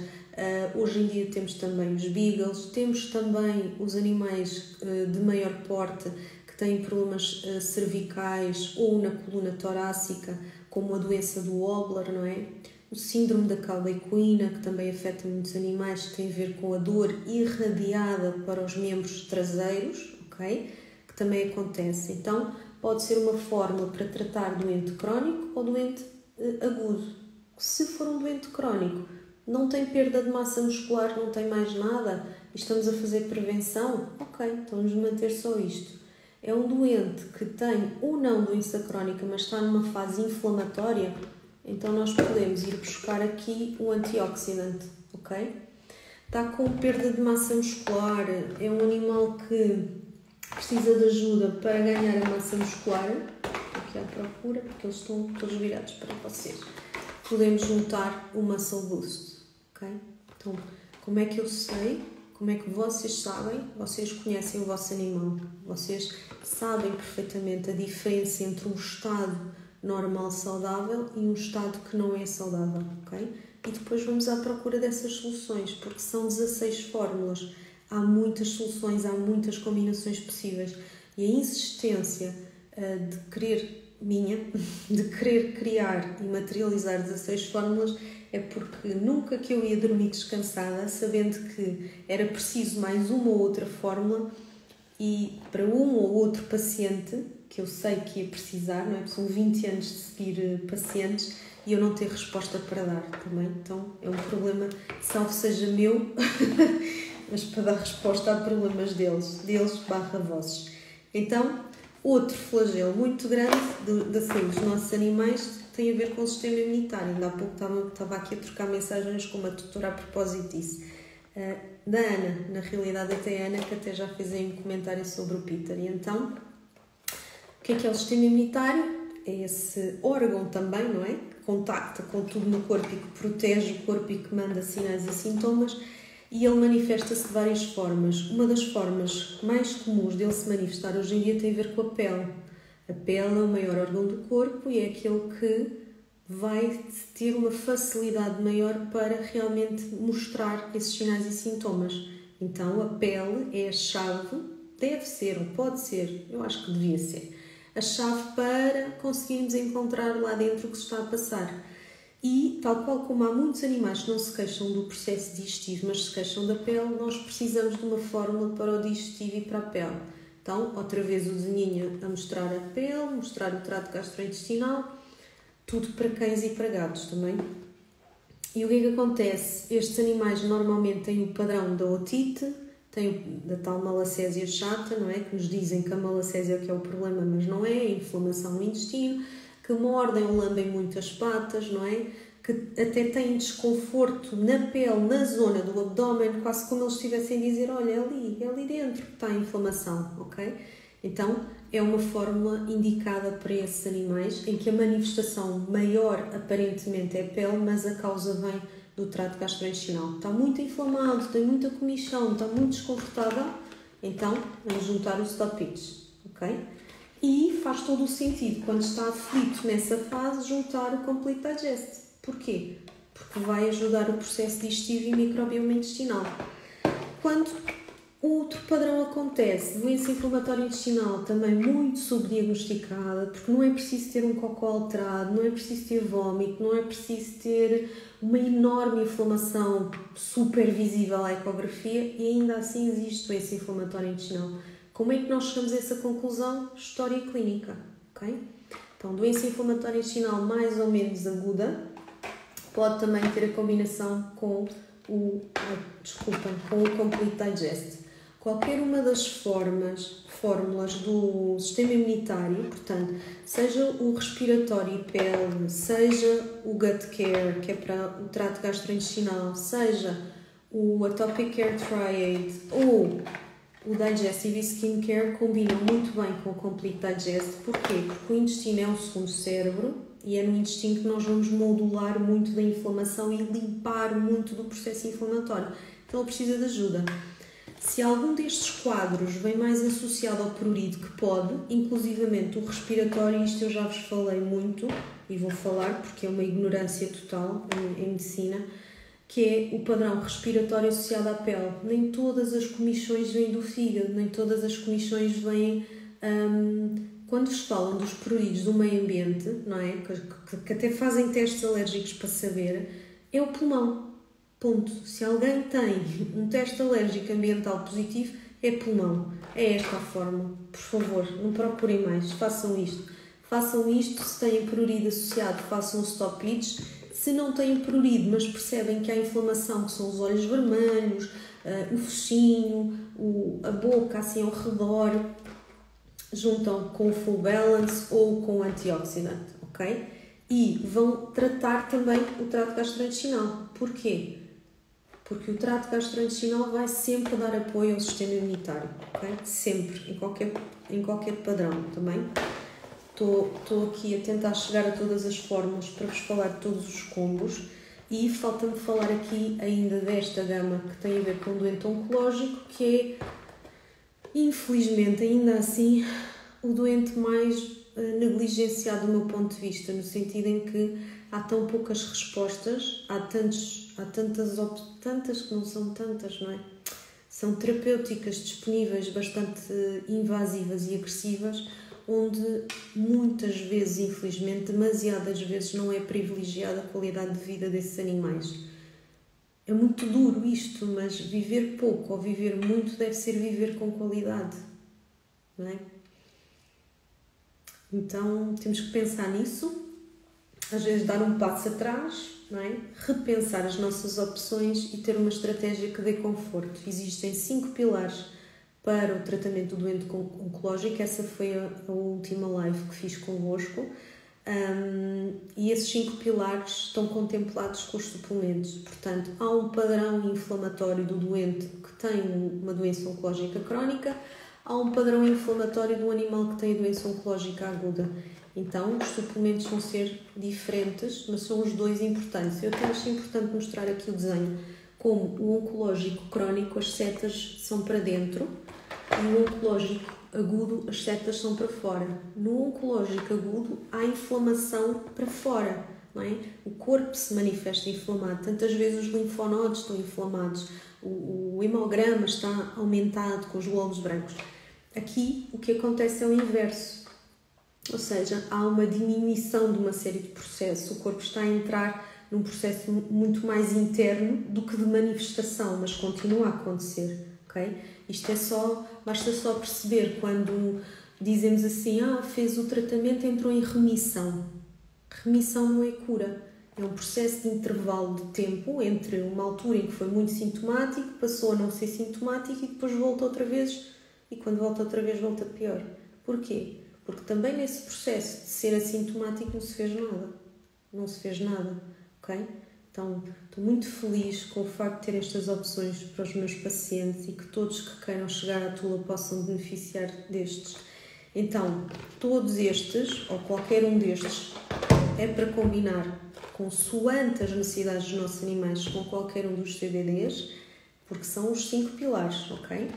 hoje em dia temos também os beagles, temos também os animais de maior porte que têm problemas cervicais ou na coluna torácica, como a doença do Wobbler, não é? O síndrome da cauda equina, que também afeta muitos animais, que tem a ver com a dor irradiada para os membros traseiros, ok? Que também acontece. Então, pode ser uma fórmula para tratar doente crónico ou doente agudo. Se for um doente crónico, não tem perda de massa muscular, não tem mais nada, e estamos a fazer prevenção, ok, então vamos manter só isto. É um doente que tem ou não doença crónica, mas está numa fase inflamatória, então nós podemos ir buscar aqui um antioxidante, ok? Está com perda de massa muscular, é um animal que precisa de ajuda para ganhar a massa muscular, aqui à procura, porque eles estão todos virados para vocês. Podemos juntar o Muscle Boost, ok? Então, como é que eu sei? Como é que vocês sabem? Vocês conhecem o vosso animal, vocês sabem perfeitamente a diferença entre um estado normal saudável e um estado que não é saudável, ok? E depois vamos à procura dessas soluções, porque são 16 fórmulas. há muitas soluções, há muitas combinações possíveis. E a insistência de querer criar e materializar 16 fórmulas é porque nunca que eu ia dormir descansada, sabendo que era preciso mais uma ou outra fórmula e para um ou outro paciente, que eu sei que ia precisar, não é? São 20 anos de seguir pacientes e eu não ter resposta para dar também. Então é um problema, salvo seja meu, mas para dar resposta a problemas deles/vossos. Então, outro flagelo muito grande da saúde dos nossos animais tem a ver com o sistema imunitário. Ainda há pouco estava aqui a trocar mensagens com uma tutora a propósito disso. Da Ana, na realidade até a Ana que até já fez aí um comentário sobre o Peter. E então, o que é o sistema imunitário? É esse órgão também, não é? Que contacta com tudo no corpo e que protege o corpo e que manda sinais e sintomas. E ele manifesta-se de várias formas. Uma das formas mais comuns dele se manifestar hoje em dia tem a ver com a pele. A pele é o maior órgão do corpo e é aquele que vai ter uma facilidade maior para realmente mostrar esses sinais e sintomas. Então, a pele é a chave, deve ser ou pode ser, eu acho que devia ser, a chave para conseguirmos encontrar lá dentro o que se está a passar. E, tal qual como há muitos animais que não se queixam do processo digestivo, mas se queixam da pele, nós precisamos de uma fórmula para o digestivo e para a pele. Então, outra vez o desenhinho a mostrar a pele, mostrar o trato gastrointestinal, tudo para cães e para gatos também. E o que é que acontece? Estes animais normalmente têm o padrão da otite, têm da tal malacésia chata, não é? Que nos dizem que a malacésia é o que é o problema, mas não é, a inflamação no intestino, que mordem ou lambem muito as patas, não é? Que até têm desconforto na pele, na zona do abdômen, quase como eles estivessem a dizer, olha, é ali dentro que está a inflamação, ok? Então, é uma fórmula indicada para esses animais, em que a manifestação maior aparentemente é a pele, mas a causa vem do trato gastrointestinal. Está muito inflamado, tem muita comichão, está muito desconfortável, então vamos juntar os stop-its, ok? E faz todo o sentido, quando está aflito nessa fase, juntar o Complete Digest. Porquê? Porque vai ajudar o processo digestivo e microbioma intestinal. Quando outro padrão acontece, doença inflamatória intestinal também muito subdiagnosticada, porque não é preciso ter um cocô alterado, não é preciso ter vômito, não é preciso ter uma enorme inflamação super visível à ecografia e ainda assim existe doença inflamatória intestinal. Como é que nós chegamos a essa conclusão? História clínica, ok? Então, doença inflamatória intestinal mais ou menos aguda pode também ter a combinação com o Complete Digest. Qualquer uma das fórmulas do sistema imunitário, portanto, seja o respiratório e pele, seja o gut care, que é para o trato gastrointestinal, seja o atopic care triad ou o digestive e skin care, combinam muito bem com o Complete Digest. Porquê? Porque o intestino é o segundo cérebro e é no intestino que nós vamos modular muito da inflamação e limpar muito do processo inflamatório. Então ele precisa de ajuda. Se algum destes quadros vem mais associado ao prurido, que pode, inclusivamente o respiratório, isto eu já vos falei muito e vou falar porque é uma ignorância total em medicina, que é o padrão respiratório associado à pele. Nem todas as comichões vêm do fígado, nem todas as comichões vêm... quando vos falam dos pruridos do meio ambiente, não é? Que até fazem testes alérgicos para saber, é o pulmão. Ponto. Se alguém tem um teste alérgico ambiental positivo, é pulmão. É esta a fórmula. Por favor, não procurem mais. Façam isto. Façam isto. Se têm prurido associado, façam os stop-its. Se não têm prurido, mas percebem que há inflamação, que são os olhos vermelhos, o focinho, a boca assim ao redor, juntam com o Full Balance ou com o antioxidante, ok? E vão tratar também o trato gastrointestinal. Porquê? Porque o trato gastrointestinal vai sempre dar apoio ao sistema imunitário, ok? Sempre, em qualquer padrão também. Estou aqui a tentar chegar a todas as fórmulas para vos falar de todos os combos e falta-me falar aqui ainda desta gama que tem a ver com o doente oncológico, que é, infelizmente, ainda assim, o doente mais negligenciado do meu ponto de vista, no sentido em que há tão poucas respostas, há tantas que não são tantas, não é? São terapêuticas disponíveis, bastante invasivas e agressivas, onde muitas vezes, infelizmente, demasiadas vezes, não é privilegiada a qualidade de vida desses animais. É muito duro isto, mas viver pouco ou viver muito deve ser viver com qualidade, não é? Então temos que pensar nisso, às vezes dar um passo atrás, não é? Repensar as nossas opções e ter uma estratégia que dê conforto. Existem 5 pilares para o tratamento do doente oncológico. Essa foi a última live que fiz convosco. E esses 5 pilares estão contemplados com os suplementos. Portanto, há um padrão inflamatório do doente que tem uma doença oncológica crónica, há um padrão inflamatório do animal que tem a doença oncológica aguda. Então, os suplementos vão ser diferentes, mas são os dois importantes. Eu até acho importante mostrar aqui o desenho. Como o oncológico crónico, as setas são para dentro, e o oncológico agudo, as setas são para fora. No oncológico agudo, há inflamação para fora, não é? O corpo se manifesta inflamado. Tantas vezes os linfonodos estão inflamados, o hemograma está aumentado com os glóbulos brancos. Aqui, o que acontece é o inverso. Ou seja, há uma diminuição de uma série de processos. O corpo está a entrar num processo muito mais interno do que de manifestação, mas continua a acontecer, ok? Isto é só, basta só perceber quando dizemos assim, fez o tratamento, entrou em remissão. Remissão não é cura, é um processo de intervalo de tempo entre uma altura em que foi muito sintomático, passou a não ser sintomático e depois volta outra vez, e quando volta outra vez volta pior. Porquê? Porque também nesse processo de ser assintomático não se fez nada. Não se fez nada, ok? Então, estou muito feliz com o facto de ter estas opções para os meus pacientes e que todos que queiram chegar à Tula possam beneficiar destes. Então, todos estes, ou qualquer um destes, é para combinar consoante as necessidades dos nossos animais com qualquer um dos CBDs, porque são os 5 pilares, ok?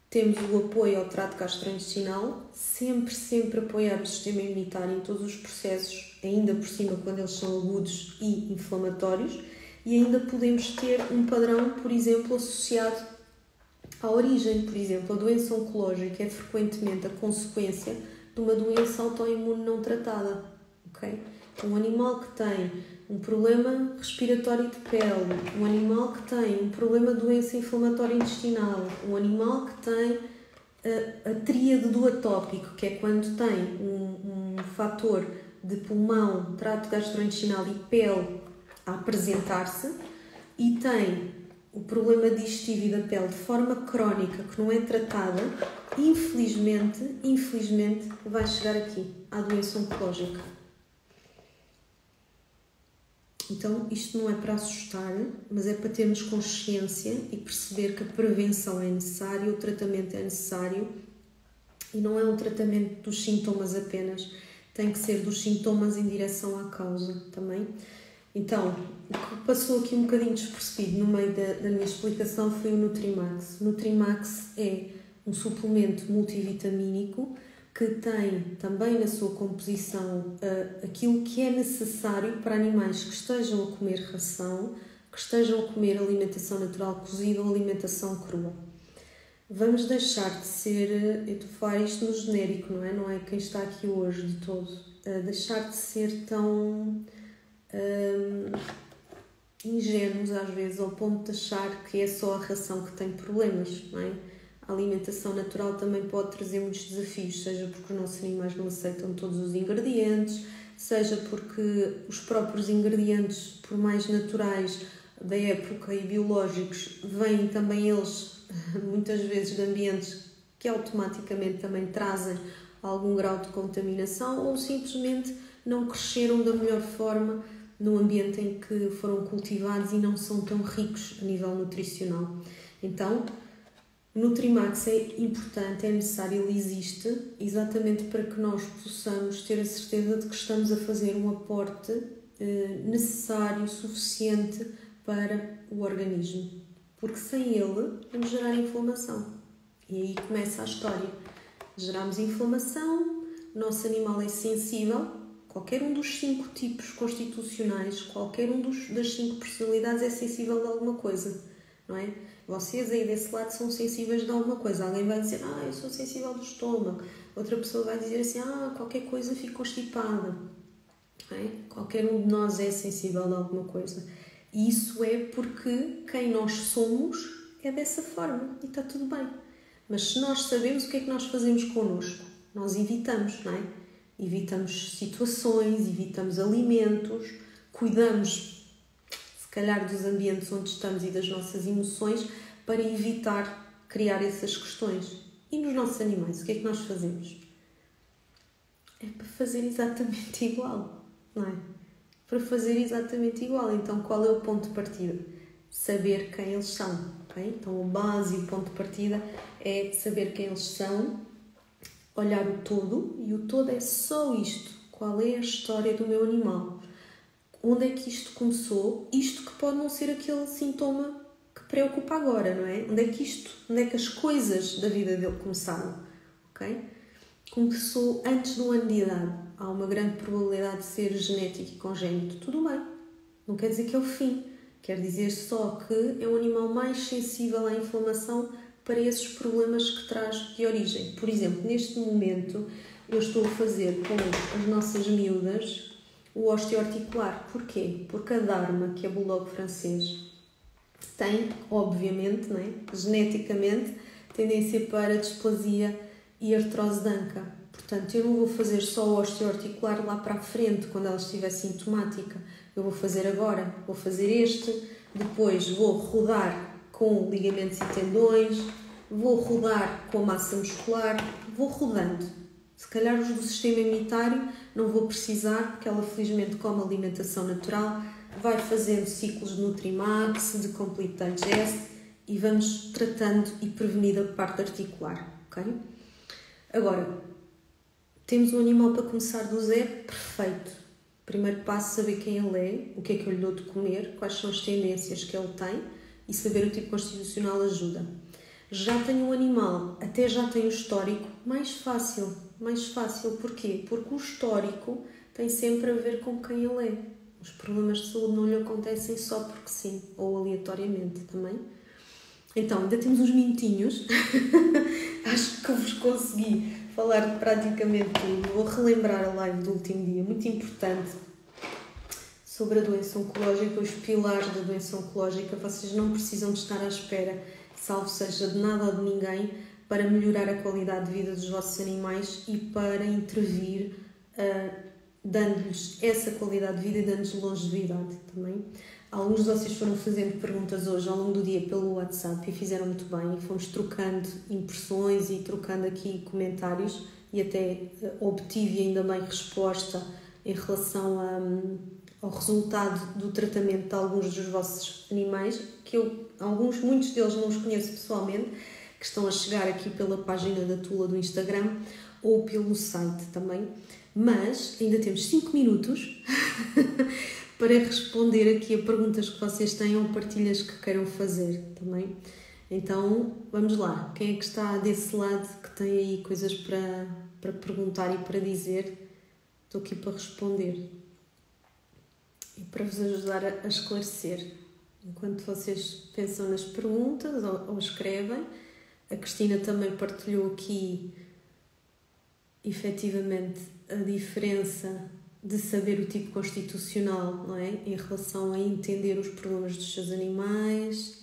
Temos o apoio ao trato gastrointestinal, sempre apoiar o sistema imunitário em todos os processos, ainda por cima quando eles são agudos e inflamatórios, e ainda podemos ter um padrão, por exemplo, associado à origem. Por exemplo, a doença oncológica é frequentemente a consequência de uma doença autoimune não tratada, ok? Um animal que tem um problema respiratório de pele, um animal que tem um problema de doença inflamatória intestinal, um animal que tem a tríade do atópico, que é quando tem um fator de pulmão, trato gastrointestinal e pele a apresentar-se, e tem o problema digestivo e da pele de forma crónica que não é tratada, infelizmente vai chegar aqui à doença oncológica. Então, isto não é para assustar, mas é para termos consciência e perceber que a prevenção é necessária, o tratamento é necessário, e não é um tratamento dos sintomas apenas, tem que ser dos sintomas em direção à causa também. Então, o que passou aqui um bocadinho despercebido no meio da minha explicação foi o Nutrimax. O Nutrimax é um suplemento multivitamínico que tem também na sua composição aquilo que é necessário para animais que estejam a comer ração, que estejam a comer alimentação natural cozida ou alimentação crua. Vamos deixar de ser, eu estou a falar isto no genérico, não é? Não é quem está aqui hoje de todo. Deixar de ser tão ingênuos às vezes, ao ponto de achar que é só a ração que tem problemas, não é? A alimentação natural também pode trazer muitos desafios, seja porque os nossos animais não aceitam todos os ingredientes, seja porque os próprios ingredientes, por mais naturais da época e biológicos, vêm também eles, muitas vezes, de ambientes que automaticamente também trazem algum grau de contaminação, ou simplesmente não cresceram da melhor forma no ambiente em que foram cultivados e não são tão ricos a nível nutricional. Então, o Nutrimax é importante, é necessário, ele existe exatamente para que nós possamos ter a certeza de que estamos a fazer um aporte necessário, suficiente para o organismo. Porque sem ele vamos gerar inflamação. E aí começa a história. Geramos inflamação, o nosso animal é sensível, qualquer um dos 5 tipos constitucionais, qualquer um das 5 personalidades é sensível de alguma coisa, não é? Vocês aí desse lado são sensíveis de alguma coisa. Alguém vai dizer, eu sou sensível do estômago. Outra pessoa vai dizer assim, qualquer coisa fico constipada. Qualquer um de nós é sensível de alguma coisa. E isso é porque quem nós somos é dessa forma e está tudo bem. Mas se nós sabemos o que é que nós fazemos connosco, nós evitamos, não é? Evitamos situações, evitamos alimentos, cuidamos, se calhar, dos ambientes onde estamos e das nossas emoções para evitar criar essas questões. E nos nossos animais, o que é que nós fazemos? É para fazer exatamente igual, não é? Para fazer exatamente igual. Então, qual é o ponto de partida? Saber quem eles são, ok? Então, a base e o ponto de partida é saber quem eles são, olhar o todo, e o todo é só isto. Qual é a história do meu animal? Onde é que isto começou? Isto que pode não ser aquele sintoma que preocupa agora, não é? Onde é que as coisas da vida dele começaram, ok? Começou antes do ano de idade. Há uma grande probabilidade de ser genético e congénito. Tudo bem. Não quer dizer que é o fim. Quer dizer só que é um animal mais sensível à inflamação para esses problemas que traz de origem. Por exemplo, neste momento eu estou a fazer com as nossas miúdas o osteoarticular. Porquê? Porque a Dharma, que é bulldog francês, tem, obviamente, não é? Geneticamente, tendência para displasia e artrose de anca. Portanto, eu não vou fazer só o osteoarticular lá para a frente, quando ela estiver sintomática. Eu vou fazer agora, vou fazer este, depois vou rodar com ligamentos e tendões, vou rodar com a massa muscular, vou rodando. Se calhar os do sistema imunitário não vou precisar, porque ela felizmente come alimentação natural, vai fazendo ciclos de Nutrimax, de Complete Digest e vamos tratando e prevenindo a parte articular, ok? Agora, temos um animal para começar do zero, perfeito. Primeiro passo, saber quem ele é, o que é que eu lhe dou de comer, quais são as tendências que ele tem e saber o tipo constitucional ajuda. Já tenho um animal, até já tenho o histórico, mais fácil. Porquê? Porque o histórico tem sempre a ver com quem ele é. Os problemas de saúde não lhe acontecem só porque sim, ou aleatoriamente também. Então, ainda temos uns minutinhos. Acho que vos consegui falar de praticamente tudo. Vou relembrar a live do último dia, muito importante, sobre a doença oncológica, os pilares da doença oncológica. Vocês não precisam de estar à espera, salvo seja de nada ou de ninguém, para melhorar a qualidade de vida dos vossos animais e para intervir, dando-lhes essa qualidade de vida e dando-lhes longevidade também. Alguns de vocês foram fazendo perguntas hoje ao longo do dia pelo WhatsApp e fizeram muito bem. Fomos trocando impressões e trocando aqui comentários e até obtive ainda bem resposta em relação ao resultado do tratamento de alguns dos vossos animais, que muitos deles não os conheço pessoalmente, que estão a chegar aqui pela página da Tula do Instagram ou pelo site também. Mas ainda temos 5 minutos para responder aqui a perguntas que vocês têm ou partilhas que queiram fazer também. Então, vamos lá. Quem é que está desse lado, que tem aí coisas para perguntar e para dizer? Estou aqui para responder e para vos ajudar a esclarecer. Enquanto vocês pensam nas perguntas ou escrevem, a Cristina também partilhou aqui, efetivamente, a diferença de saber o tipo constitucional, não é? Em relação a entender os problemas dos seus animais.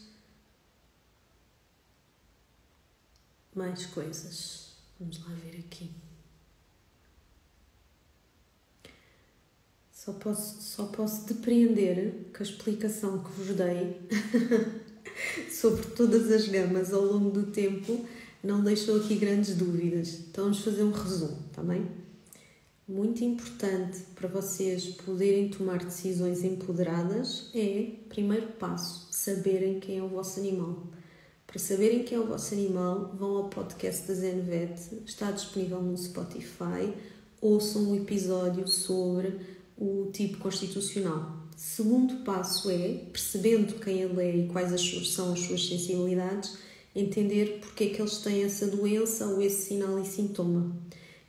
Mais coisas. Vamos lá ver aqui. Só posso depreender que a explicação que vos dei sobre todas as gamas ao longo do tempo não deixou aqui grandes dúvidas. Então vamos fazer um resumo, está bem? Muito importante para vocês poderem tomar decisões empoderadas é, primeiro passo, saberem quem é o vosso animal. Para saberem quem é o vosso animal, vão ao podcast da ZenVet, está disponível no Spotify, ouçam um episódio sobre o tipo constitucional. Segundo passo é, percebendo quem ele é e quais são as suas sensibilidades, entender porque é que eles têm essa doença ou esse sinal e sintoma.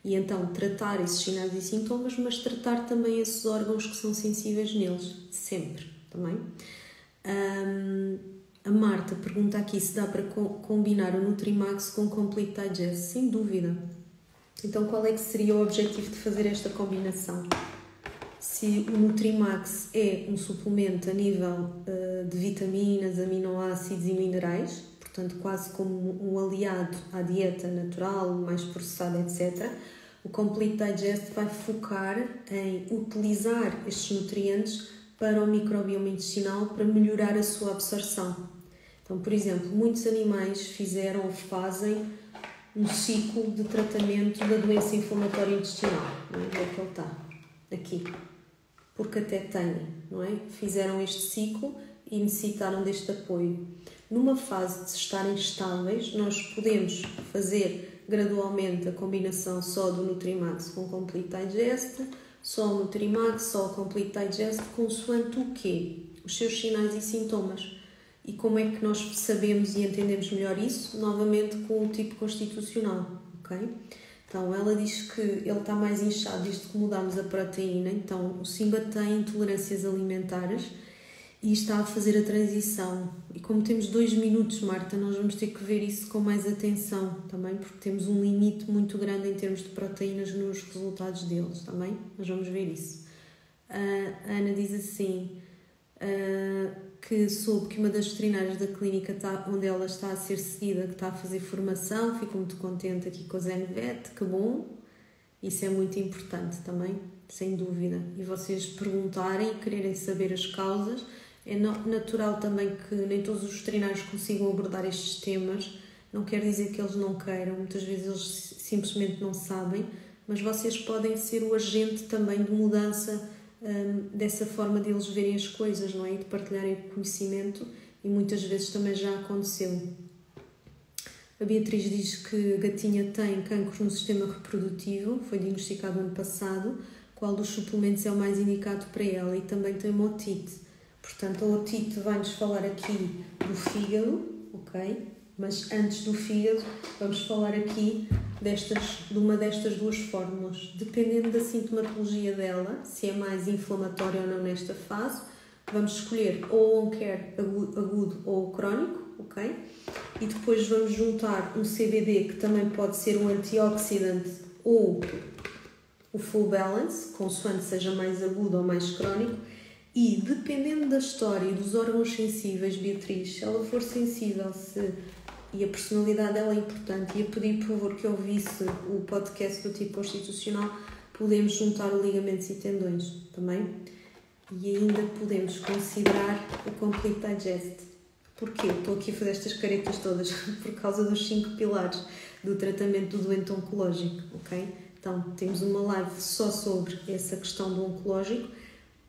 E então tratar esses sinais e sintomas, mas tratar também esses órgãos que são sensíveis neles, sempre, também. A Marta pergunta aqui se dá para combinar o Nutrimax com o Complete Digest. Sem dúvida. Então, qual é que seria o objetivo de fazer esta combinação? Se o Nutrimax é um suplemento a nível de vitaminas, aminoácidos e minerais, portanto quase como um aliado à dieta natural, mais processada, etc., o Complete Digest vai focar em utilizar estes nutrientes para o microbioma intestinal para melhorar a sua absorção. Então, por exemplo, muitos animais fizeram ou fazem um ciclo de tratamento da doença inflamatória intestinal. Não é? Onde é que ele está? Aqui. Porque até têm, não é? Fizeram este ciclo e necessitaram deste apoio. Numa fase de estarem estáveis, nós podemos fazer gradualmente a combinação só do Nutrimax com o Complete Digest, só o Nutrimax, só o Complete Digest, consoante o quê? Os seus sinais e sintomas. E como é que nós sabemos e entendemos melhor isso? Novamente com o tipo constitucional, ok? Então, ela diz que ele está mais inchado desde que mudámos a proteína. Então, o Simba tem intolerâncias alimentares e está a fazer a transição. E como temos 2 minutos, Marta, nós vamos ter que ver isso com mais atenção também, porque temos um limite muito grande em termos de proteínas nos resultados deles, também. Nós vamos ver isso. A Ana diz assim, que soube que uma das veterinárias da clínica onde ela está a ser seguida, que está a fazer formação, fico muito contente aqui com a ZenVet, que bom, isso é muito importante também, sem dúvida. E vocês perguntarem, quererem saber as causas, é natural também que nem todos os veterinários consigam abordar estes temas, não quer dizer que eles não queiram, muitas vezes eles simplesmente não sabem, mas vocês podem ser o agente também de mudança dessa forma de eles verem as coisas, não é? E de partilharem o conhecimento, e muitas vezes também já aconteceu. A Beatriz diz que a gatinha tem cancro no sistema reprodutivo, foi diagnosticado ano passado, qual dos suplementos é o mais indicado para ela, e também tem uma otite. Portanto, a otite vai-nos falar aqui do fígado, ok? Mas antes do fígado, vamos falar aqui de uma destas duas fórmulas. Dependendo da sintomatologia dela, se é mais inflamatória ou não nesta fase, vamos escolher ou um care agudo ou crónico, ok? E depois vamos juntar um CBD, que também pode ser um antioxidante, ou o full balance, consoante seja mais agudo ou mais crónico. E dependendo da história e dos órgãos sensíveis, Beatriz, se ela for sensível, e a personalidade dela é importante, e a pedir por favor que ouvisse o podcast do tipo constitucional, podemos juntar o ligamentos e tendões também, e ainda podemos considerar o Complete Digest. Porquê? Estou aqui a fazer estas caretas todas por causa dos 5 pilares do tratamento do doente oncológico, ok? Então, temos uma live só sobre essa questão do oncológico,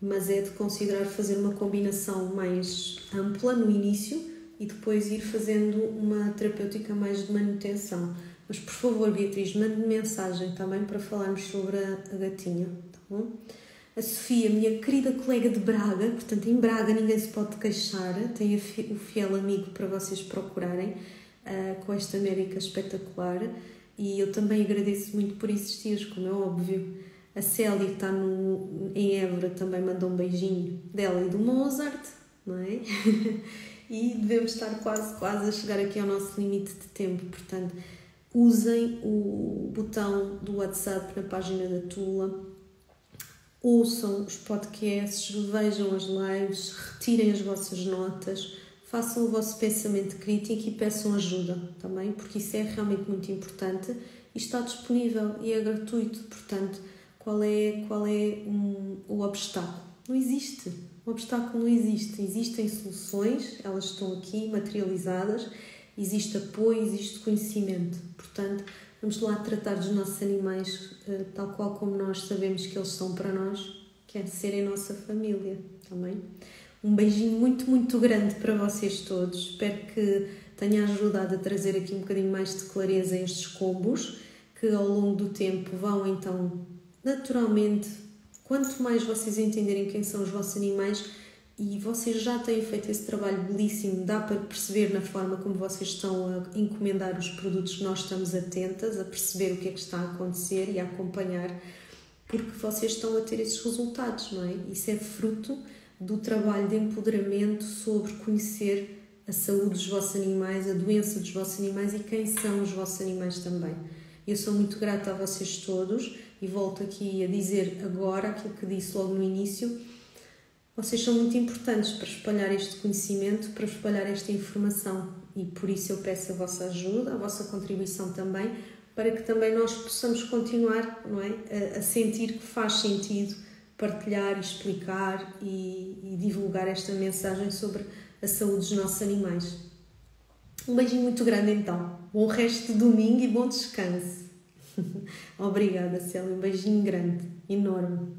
mas é de considerar fazer uma combinação mais ampla no início e depois ir fazendo uma terapêutica mais de manutenção. Mas, por favor, Beatriz, mande-me mensagem também para falarmos sobre a gatinha, tá bom? A Sofia, minha querida colega de Braga, portanto, em Braga ninguém se pode queixar, tem o fiel amigo para vocês procurarem, com esta médica espetacular, e eu também agradeço muito por existires, como é óbvio. A Célia, que está em Évora, também mandou um beijinho dela e do Mozart, não é? E devemos estar quase a chegar aqui ao nosso limite de tempo, portanto, usem o botão do WhatsApp na página da Tula, ouçam os podcasts, vejam as lives, retirem as vossas notas, façam o vosso pensamento crítico e peçam ajuda também, porque isso é realmente muito importante e está disponível e é gratuito. Portanto, qual é o obstáculo? Não existe. O obstáculo não existe. Existem soluções, elas estão aqui materializadas, existe apoio, existe conhecimento. Portanto, vamos lá tratar dos nossos animais tal qual como nós sabemos que eles são para nós, que é serem nossa família também. Um beijinho muito, muito grande para vocês todos. Espero que tenha ajudado a trazer aqui um bocadinho mais de clareza a estes combos, que ao longo do tempo vão então, naturalmente, quanto mais vocês entenderem quem são os vossos animais, e vocês já têm feito esse trabalho belíssimo, dá para perceber na forma como vocês estão a encomendar os produtos que nós estamos atentas, a perceber o que é que está a acontecer e a acompanhar, porque vocês estão a ter esses resultados, não é? Isso é fruto do trabalho de empoderamento sobre conhecer a saúde dos vossos animais, a doença dos vossos animais e quem são os vossos animais também. Eu sou muito grata a vocês todos e volto aqui a dizer agora aquilo que disse logo no início. Vocês são muito importantes para espalhar este conhecimento, para espalhar esta informação e por isso eu peço a vossa ajuda, a vossa contribuição também, para que também nós possamos continuar, não é, a sentir que faz sentido partilhar, explicar e divulgar esta mensagem sobre a saúde dos nossos animais. Um beijinho muito grande então, bom resto de domingo e bom descanso. Obrigada, Célia, um beijinho grande, enorme.